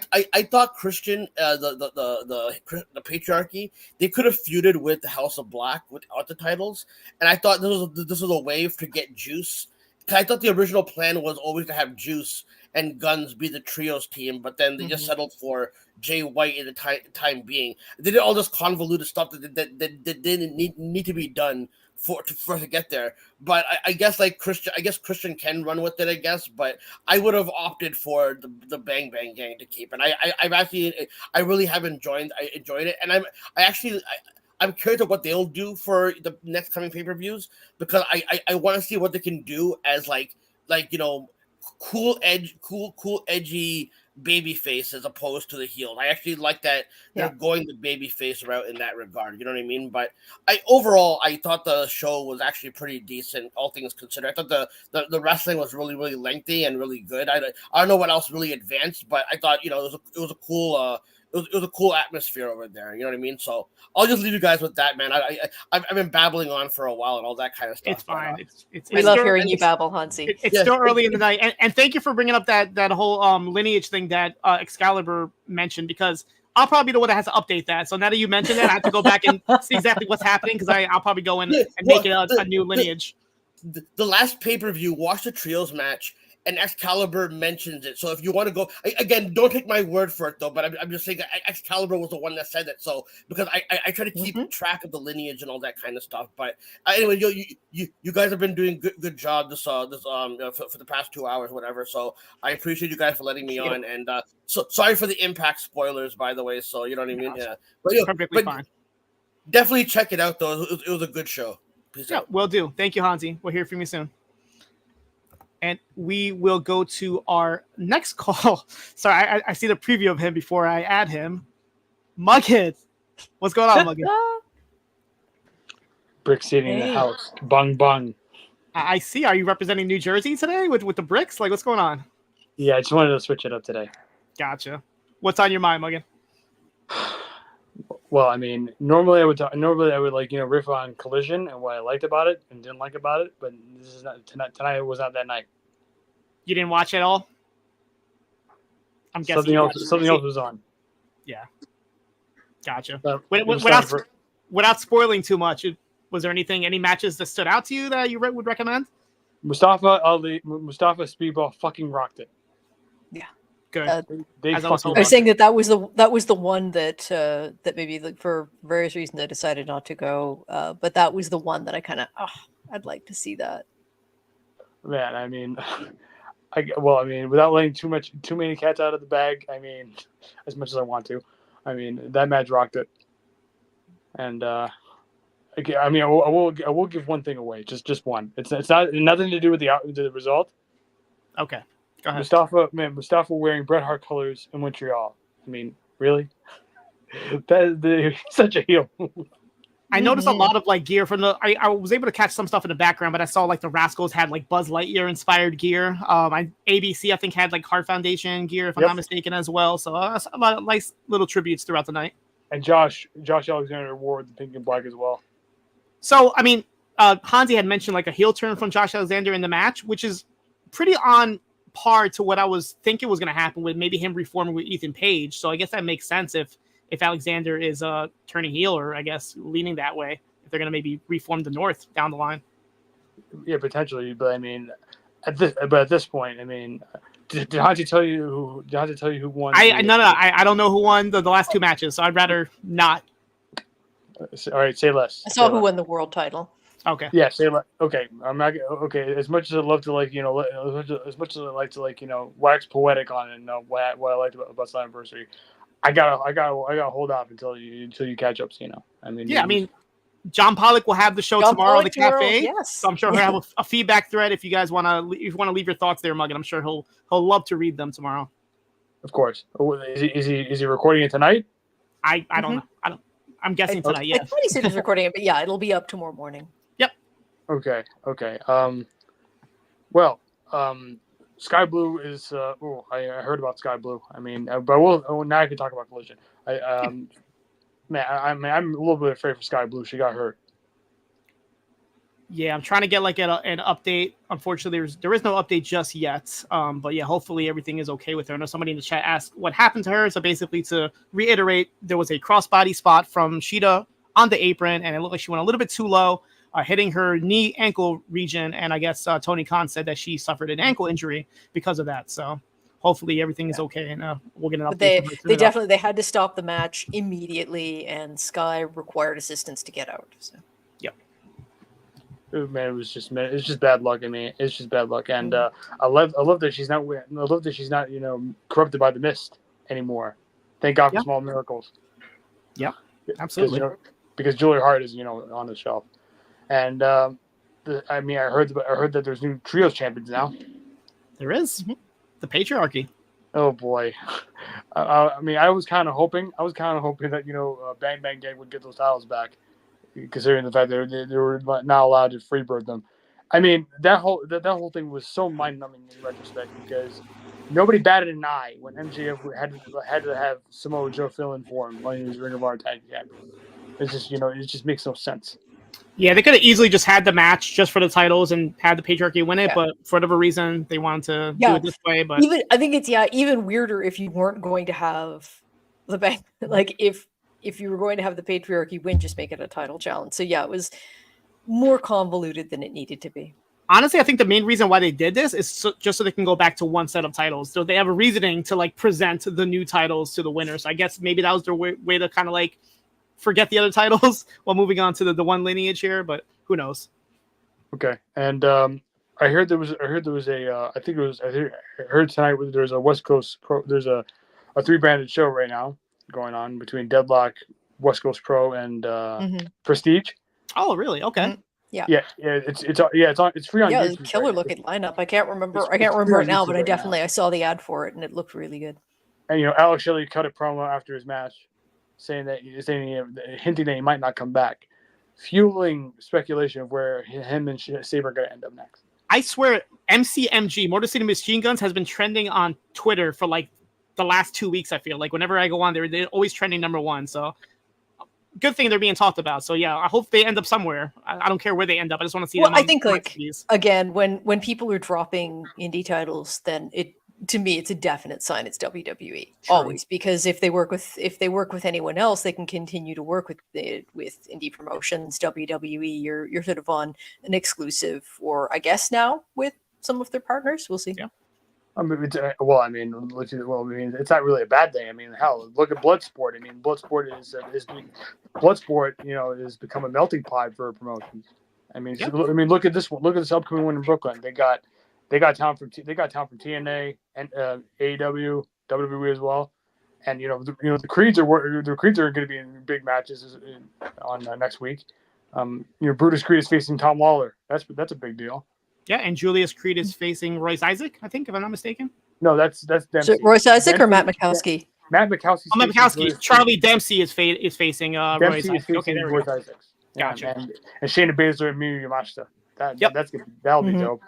thought Christian the Patriarchy, they could have feuded with the House of Black without the titles, and I thought this was a way to get Juice. I thought the original plan was always to have Juice and Guns be the trios team, but then they just settled for Jay White in the time being. They did all this convoluted stuff that didn't need to be done for to get there. But I guess Christian can run with it, I guess. But I would have opted for the Bang Bang Gang to keep, and I really have enjoyed it, and I'm curious of what they'll do for the next coming pay-per-views, because I want to see what they can do as cool edgy baby face as opposed to the heel. I actually like that they're going the baby face route in that regard. You know what I mean? But overall I thought the show was actually pretty decent, all things considered. I thought the wrestling was really, really lengthy and really good. I don't know what else really advanced, but I thought it was a cool it was a cool atmosphere over there. You know what I mean? So I'll just leave you guys with that, man. I've been babbling on for a while and all that kind of stuff. It's fine. We love hearing you babble, Hansi. It's still early in the night, and thank you for bringing up that whole lineage thing that Excalibur mentioned, because I'll probably be the one that has to update that. So now that you mentioned it, I have to go back and see exactly what's happening, because I'll probably go in and make it a new lineage. The last pay-per-view, watch the trios match, and Excalibur mentions it. So if you want to go, again, don't take my word for it though, but I'm just saying Excalibur was the one that said it. So because I try to keep track of the lineage and all that kind of stuff. But anyway, you guys have been doing good job for the past 2 hours, whatever. So I appreciate you guys for letting me on, and so sorry for the Impact spoilers, by the way. So you know what I mean? Yeah, Perfectly fine. Definitely check it out though. It was a good show. Peace out. Will do. Thank you, Hansi. We'll hear from you soon. And we will go to our next call. Sorry, I see the preview of him before I add him. Mughead. What's going on, Mughead? Brick City in the house. Bung bung. I see. Are you representing New Jersey today with the bricks? Like, what's going on? Yeah, I just wanted to switch it up today. Gotcha. What's on your mind, Mughead? Well, I mean, normally I would riff on Collision and what I liked about it and didn't like about it, but this is not tonight. Tonight was not that night. You didn't watch it at all? I'm guessing something else was on. Yeah. Gotcha. Without spoiling too much, was there any matches that stood out to you that you would recommend? Mustafa Speedball fucking rocked it. Yeah. Good. I was saying that was the one that maybe for various reasons I decided not to go, but that was the one that I kind of I'd like to see that. Man, I mean, without letting too many cats out of the bag, I mean, as much as I want to, I mean, that match rocked it. And I will give one thing away, just one. It's not nothing to do with the result. Okay. Go ahead. Mustafa wearing Bret Hart colors in Montreal. I mean, really? He's such a heel. I noticed a lot of gear from I was able to catch some stuff in the background, but I saw the Rascals had Buzz Lightyear inspired gear. ABC I think had Heart Foundation gear, if I'm not mistaken, as well. So a lot of nice little tributes throughout the night. And Josh Alexander wore the pink and black as well. So I mean, Hansi had mentioned a heel turn from Josh Alexander in the match, which is pretty on par to what I was thinking was going to happen with maybe him reforming with Ethan Page. So I guess that makes sense if Alexander is turning heel, or I guess leaning that way, if they're going to maybe reform the North down the line. Yeah, potentially. But I mean, at this point, I mean, did Hansi tell you who won? I don't know who won the last two matches, so I'd rather not. All right, say less. I saw who won the world title. Okay. Yeah, say less. Okay, I'm not okay. As much as I love to as much as I like to wax poetic on it and what I liked about Slammiversary, I gotta hold off until you catch up, Siino. I mean, John Pollock will have the show tomorrow in the cafe. Yes. So I'm sure he'll have a feedback thread if you guys want to leave your thoughts there, Muggen. I'm sure he'll love to read them tomorrow. Of course. Is he recording it tonight? I don't know. I'm guessing tonight. Yeah. I thought he said he was recording it, but yeah, it'll be up tomorrow morning. Okay. Well, Sky Blue is. I heard about Sky Blue. I mean, but we'll now I can talk about Collision. I'm a little bit afraid for Sky Blue. She got hurt. Yeah, I'm trying to get like an update. Unfortunately, there is no update just yet. But yeah, hopefully everything is okay with her. I know somebody in the chat asked what happened to her. So basically, to reiterate, there was a crossbody spot from Shida on the apron, and it looked like she went a little bit too low, hitting her knee ankle region. And I guess Tony Khan said that she suffered an ankle injury because of that. So hopefully everything is okay, and we'll get an update. But they definitely had to stop the match immediately, and Skye required assistance to get out. So. Man, it's just bad luck. I mean, it's just bad luck, and I love that she's not. I love that she's not corrupted by the mist anymore. Thank God for small miracles. Yeah, absolutely. Because Julia Hart is on the shelf, and I heard that there's new trios champions now. There is the Patriarchy. Oh boy, I was kind of hoping that Bang Bang Gang would get those titles back, considering the fact that they were not allowed to freebird them. I mean, that whole thing was so mind-numbing in retrospect, because nobody batted an eye when MJF had to have Samoa Joe fill in for him when he was Ring of Honor Tag Team Champion. It's just it just makes no sense. Yeah, they could have easily just had the match just for the titles and had the Patriarchy win it, but for whatever reason they wanted to do it this way. But I think it's even weirder if you weren't going to have the bang, like if you were going to have the Patriarchy win, just make it a title challenge. So yeah, it was more convoluted than it needed to be. Honestly, I think the main reason why they did this is just so they can go back to one set of titles. So they have a reasoning to like present the new titles to the winners. So I guess maybe that was their way to kind of like forget the other titles while moving on to the one lineage here, but who knows? Okay. And I heard there was a I heard tonight there's a West Coast Pro, there's a 3-branded show right now going on between Deadlock, West Coast Pro, and Prestige. Oh, really? Okay. Yeah. Yeah. It's free on YouTube. Killer looking lineup. I can't remember it now, but I saw the ad for it and it looked really good. And Alex Shelley cut a promo after his match, hinting that he might not come back, fueling speculation of where him and Sabre are going to end up next. I swear, MCMG, Motor City Machine Guns, has been trending on Twitter for like the last 2 weeks. I feel like whenever I go on there, they're always trending #1. So good thing they're being talked about. So yeah, I hope they end up somewhere. I don't care where they end up. I just want to see them. I think again, when people are dropping indie titles, then to me it's a definite sign it's WWE. True. Always, because if they work with anyone else, they can continue to work with indie promotions. WWE, you're sort of on an exclusive, or I guess now with some of their partners. We'll see. Yeah. It's not really a bad thing. I mean, hell, look at Bloodsport. I mean, Bloodsport has become a melting pot for promotions. I mean, look at this one. Look at this upcoming one in Brooklyn. They got talent from TNA and AEW, WWE as well. And the Creeds are going to be in big matches on next week. Brutus Creed is facing Tom Lawler. That's a big deal. Yeah, and Julius Creed is facing Royce Isaac, I think, if I'm not mistaken. No, that's Dempsey. So Royce Isaac or Matt Mikowski? Matt Mikowski. Matt Mikowski. Charlie Dempsey is facing Royce Isaac. Okay, there we go. Gotcha. And Shayna Baszler and Miyu Yamashita. That'll be dope.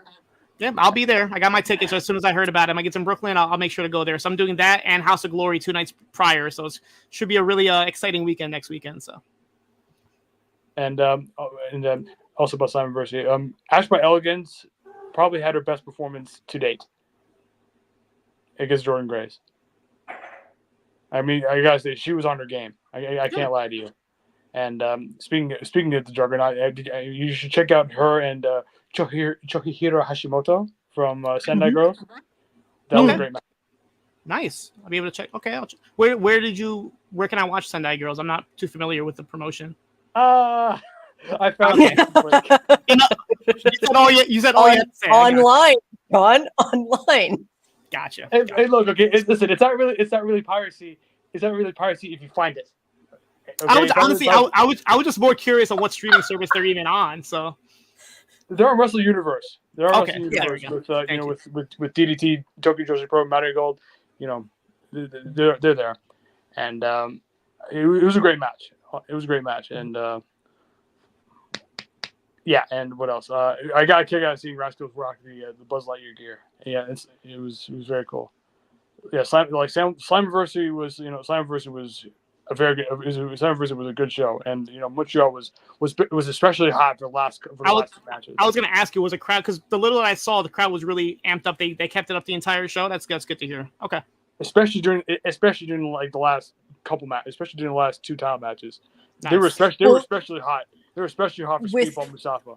Yeah, I'll be there. I got my tickets, so as soon as I heard about it, I get in Brooklyn, I'll make sure to go there. So I'm doing that and House of Glory 2 nights prior. So it should be a really exciting weekend next weekend. So. And also about Slammiversary, Ash by Elegance probably had her best performance to date against Jordan Grace. I mean, I gotta say, she was on her game. I can't lie to you. And speaking of the Juggernaut, you should check out her and Chihiro Hashimoto from Sendai Girls. That was a great match. Nice. I'll be able to check. Okay, I'll check. Where can I watch Sendai Girls? I'm not too familiar with the promotion. I found it. You said all you had to say. Online, John. Online. Gotcha. Hey, look. Okay, listen. It's not really piracy. It's not really piracy if you find it. Okay? I was just more curious on what streaming service they're even on. So they're on Wrestle Universe. They're on Wrestle Universe with DDT, Tokyo Joshi Pro, Marigold. They're there, and it was a great match. And Yeah, and what else? I got a kick out of seeing Rascals rock the Buzz Lightyear gear. Yeah, it was very cool. Yeah, Slammiversary was Slammiversary was a very good. Slammiversary was a good show, and Montreal was especially hot for the last two matches. I was going to ask you, was a crowd, because the little that I saw, the crowd was really amped up. They kept it up the entire show. That's good to hear. Okay. Especially during like the last couple matches, especially during the last two title matches, nice. They were especially hot. They were especially hot for Speedball Mustafa.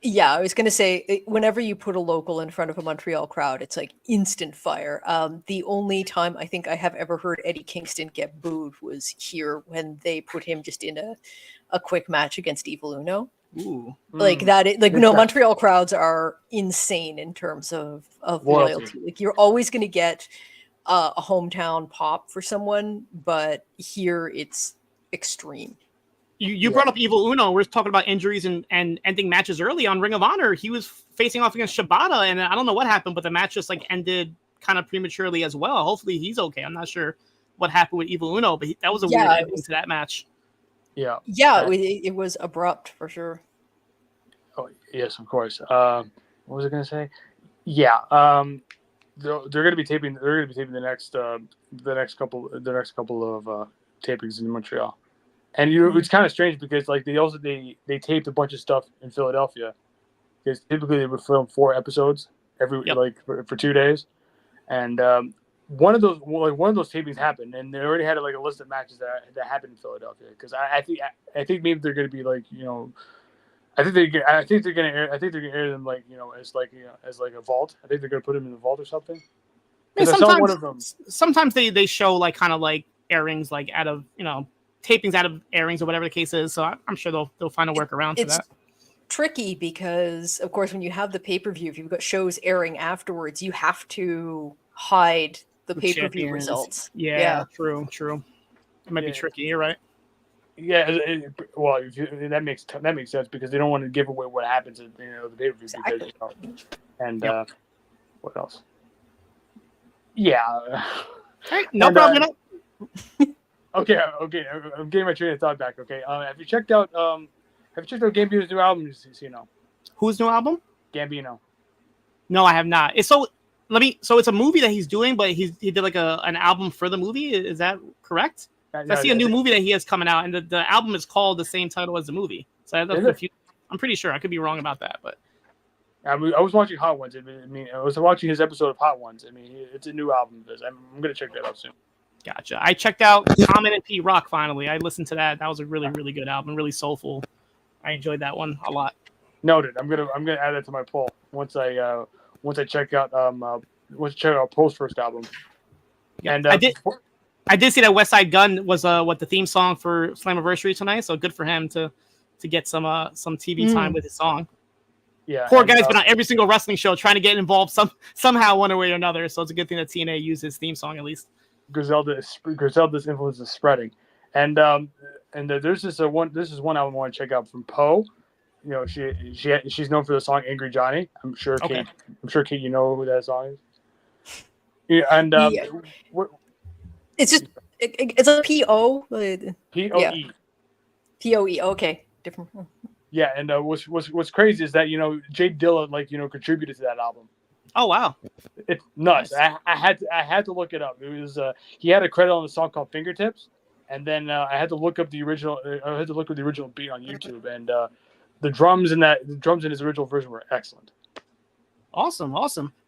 Yeah, I was going to say, whenever you put a local in front of a Montreal crowd, it's like instant fire. The only time I think I have ever heard Eddie Kingston get booed was here when they put him just in a quick match against Evil Uno. Ooh. Like that, no, Montreal crowds are insane in terms of loyalty. Like you're always going to get a hometown pop for someone, but here it's extreme. You brought up Evil Uno. We're talking about injuries and ending matches early on Ring of Honor. He was facing off against Shibata, and I don't know what happened, but the match just like ended kind of prematurely as well. Hopefully he's okay. I'm not sure what happened with Evil Uno, but that was a weird ending to that match. Yeah. It was abrupt for sure. Oh yes, of course. What was I going to say? Yeah. They're going to be taping. They're going to be taping the next couple of tapings in Montreal. And it's kind of strange because like they taped a bunch of stuff in Philadelphia because typically they would film 4 episodes for 2 days, and one of those tapings happened, and they already had like a list of matches that happened in Philadelphia because I think maybe they're going to be like I think they're going to air them like as like a vault. I think they're going to put them in the vault or something. Yeah, sometimes they show like kind of like airings like out of tapings out of airings or whatever the case is. So I'm sure they'll find a workaround for that. It's tricky because, of course, when you have the pay-per-view, if you've got shows airing afterwards, you have to hide the pay-per-view results. Yeah, true. It might be tricky. You're right. Yeah, that makes sense because they don't want to give away what happens at the pay-per-view. Exactly. Because, what else? Yeah. Hey, no problem. Okay. I'm getting my train of thought back. Okay. Have you checked out Gambino's new album? Siino? Whose new album? Gambino. No, I have not. So it's a movie that he's doing, but he did like an album for the movie. Is that correct? I see a new movie that he has coming out, and the album is called the same title as the movie. So I'm pretty sure. I could be wrong about that, but I was watching Hot Ones. I was watching his episode of Hot Ones. It's a new album. I'm gonna check that out soon. Gotcha. I checked out Common and Pete Rock finally. I listened to that. That was a really, really good album, really soulful. I enjoyed that one a lot. Noted. I'm gonna add that to my poll once I check out Post first album. Yeah, and I did see that West Side Gun was the theme song for Slammiversary tonight, so good for him to get some TV time with his song. Yeah. Poor guy's been on every single wrestling show trying to get involved somehow one way or another, so it's a good thing that TNA used his theme song at least. Griselda's influence is spreading, and there's this one album I want to check out from Poe. She's known for the song "Angry Johnny." I'm sure Kate, you know who that song is. Yeah, and it's a P-O. P-O-E. P-O-E. Okay, different. Yeah, and what's crazy is that Jay Dilla contributed to that album. Oh wow, it's nuts! I had to look it up. It was he had a credit on the song called "Fingertips," and then I had to look up the original. I had to look up the original beat on YouTube, and the drums in his original version were excellent. Awesome.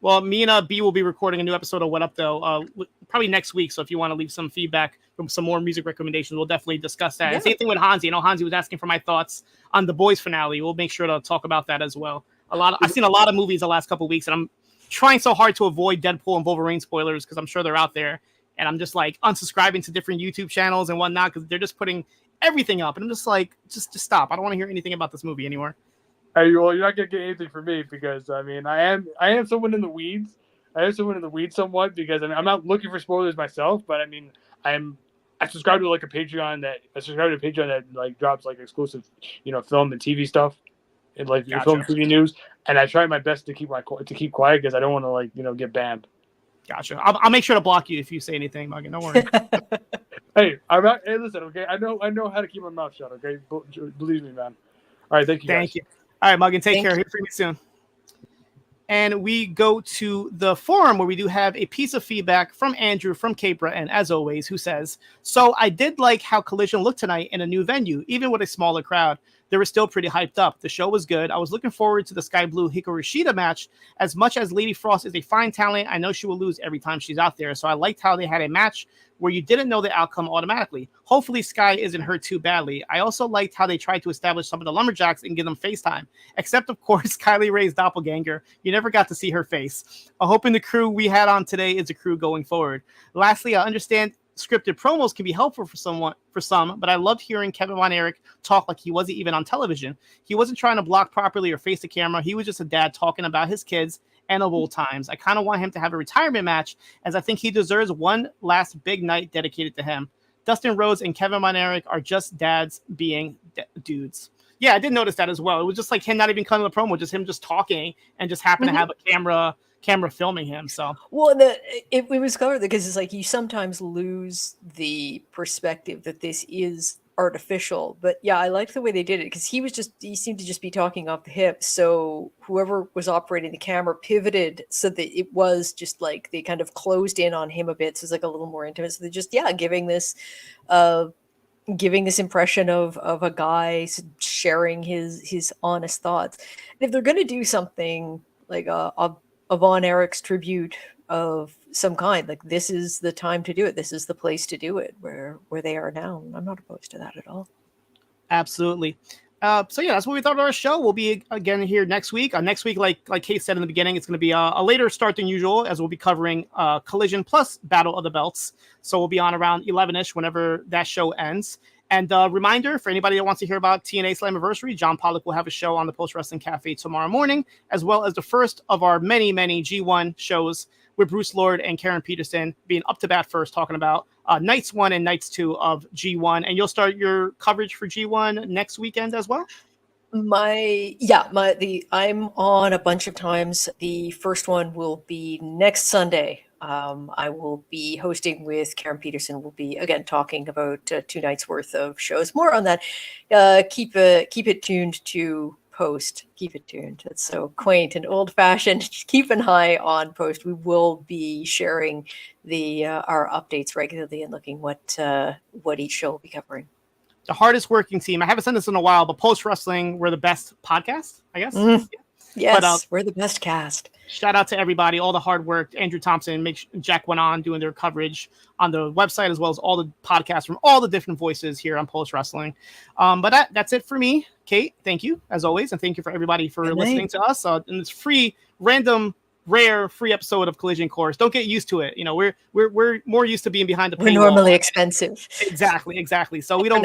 Well, me and B will be recording a new episode of What Up Though, probably next week. So if you want to leave some feedback from some more music recommendations, we'll definitely discuss that. Yeah. And same thing with Hansi. Hansi was asking for my thoughts on the Boys finale. We'll make sure to talk about that as well. I've seen a lot of movies the last couple of weeks, and I'm trying so hard to avoid Deadpool and Wolverine spoilers because I'm sure they're out there, and I'm just like unsubscribing to different YouTube channels and whatnot because they're just putting everything up, and I'm just like, just stop. I don't want to hear anything about this movie anymore. Hey, well, you're not gonna get anything from me because I am someone in the weeds. I am someone in the weeds somewhat because I'm not looking for spoilers myself, but I subscribe to a Patreon that like drops like exclusive film and TV stuff. And film and TV news, and I try my best to keep quiet because I don't want to get banned. Gotcha. I'll make sure to block you if you say anything, Morgan. Don't worry. Hey, listen, okay. I know how to keep my mouth shut. Okay, believe me, man. All right, thank you. Thank you. All right, Muggin, take Thank care. you. Hear from you soon. And we go to the forum where we do have a piece of feedback from Andrew from Capra, and as always, who says, so I did like how Collision looked tonight in a new venue, even with a smaller crowd. They were still pretty hyped up. The show was good. I was looking forward to the Sky Blue Hikaru Shida match. As much as Lady Frost is a fine talent, I know she will lose every time she's out there. So I liked how they had a match where you didn't know the outcome automatically. Hopefully Skye isn't hurt too badly. I also liked how they tried to establish some of the lumberjacks and give them face time. Except, of course, Kylie Ray's doppelganger. You never got to see her face. I'm hoping the crew we had on today is a crew going forward. Lastly, I understand scripted promos can be helpful for some, but I loved hearing Kevin Von Erich talk like he wasn't even on television. He wasn't trying to block properly or face the camera. He was just a dad talking about his kids and of old times. I kind of want him to have a retirement match, as I think he deserves one last big night dedicated to him. Dustin Rhodes and Kevin Von Erich are just dads being dudes. Yeah, I did notice that as well. It was just like him not even cutting the promo, just him just talking and just happened to have a camera filming him. So Well, it was covered because it's like you sometimes lose the perspective that this is artificial. But yeah, I liked the way they did it because he seemed to just be talking off the hip. So whoever was operating the camera pivoted so that it was just like they kind of closed in on him a bit. So it's like a little more intimate. So they're just giving this impression of a guy sharing his honest thoughts. And if they're going to do something like a Von Erich's tribute of some kind, like this is the time to do it. This is the place to do it where they are now. I'm not opposed to that at all. Absolutely. So yeah, that's what we thought of our show. We'll be again here next week. Next week, like Kate said in the beginning, it's going to be a later start than usual, as we'll be covering Collision plus Battle of the Belts. So we'll be on around 11ish whenever that show ends. And reminder for anybody that wants to hear about TNA Slammiversary, John Pollock will have a show on the Post Wrestling Cafe tomorrow morning, as well as the first of our many G1 shows with Bruce Lord and Karen Peterson being up to bat first, talking about nights 1 and nights 2 of G1. And you'll start your coverage for G1 next weekend as well? I'm on a bunch of times. The first one will be next Sunday. I will be hosting with Karen Peterson. We'll be again talking about 2 nights worth of shows. More on that. Keep it tuned to Post. Keep it tuned. It's so quaint and old fashioned. Just keep an eye on Post. We will be sharing our updates regularly and looking what each show will be covering. The hardest working team. I haven't said this in a while, but Post Wrestling, we're the best podcast, I guess. Yes, but, we're the best cast. Shout out to everybody, all the hard work. Andrew Thompson, Jack went on doing their coverage on the website, as well as all the podcasts from all the different voices here on Post Wrestling. But that's it for me. Kate, thank you as always, and thank you for everybody for listening to us in this free, random, rare free episode of Collision Course. Don't get used to it. You know, we're more used to being behind the paywall. We're normally expensive. Exactly. So we don't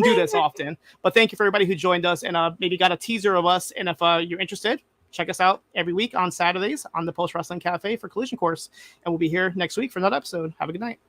do this often. But thank you for everybody who joined us and maybe got a teaser of us. And if you're interested, check us out every week on Saturdays on the Post Wrestling Cafe for Collision Course. And we'll be here next week for another episode. Have a good night.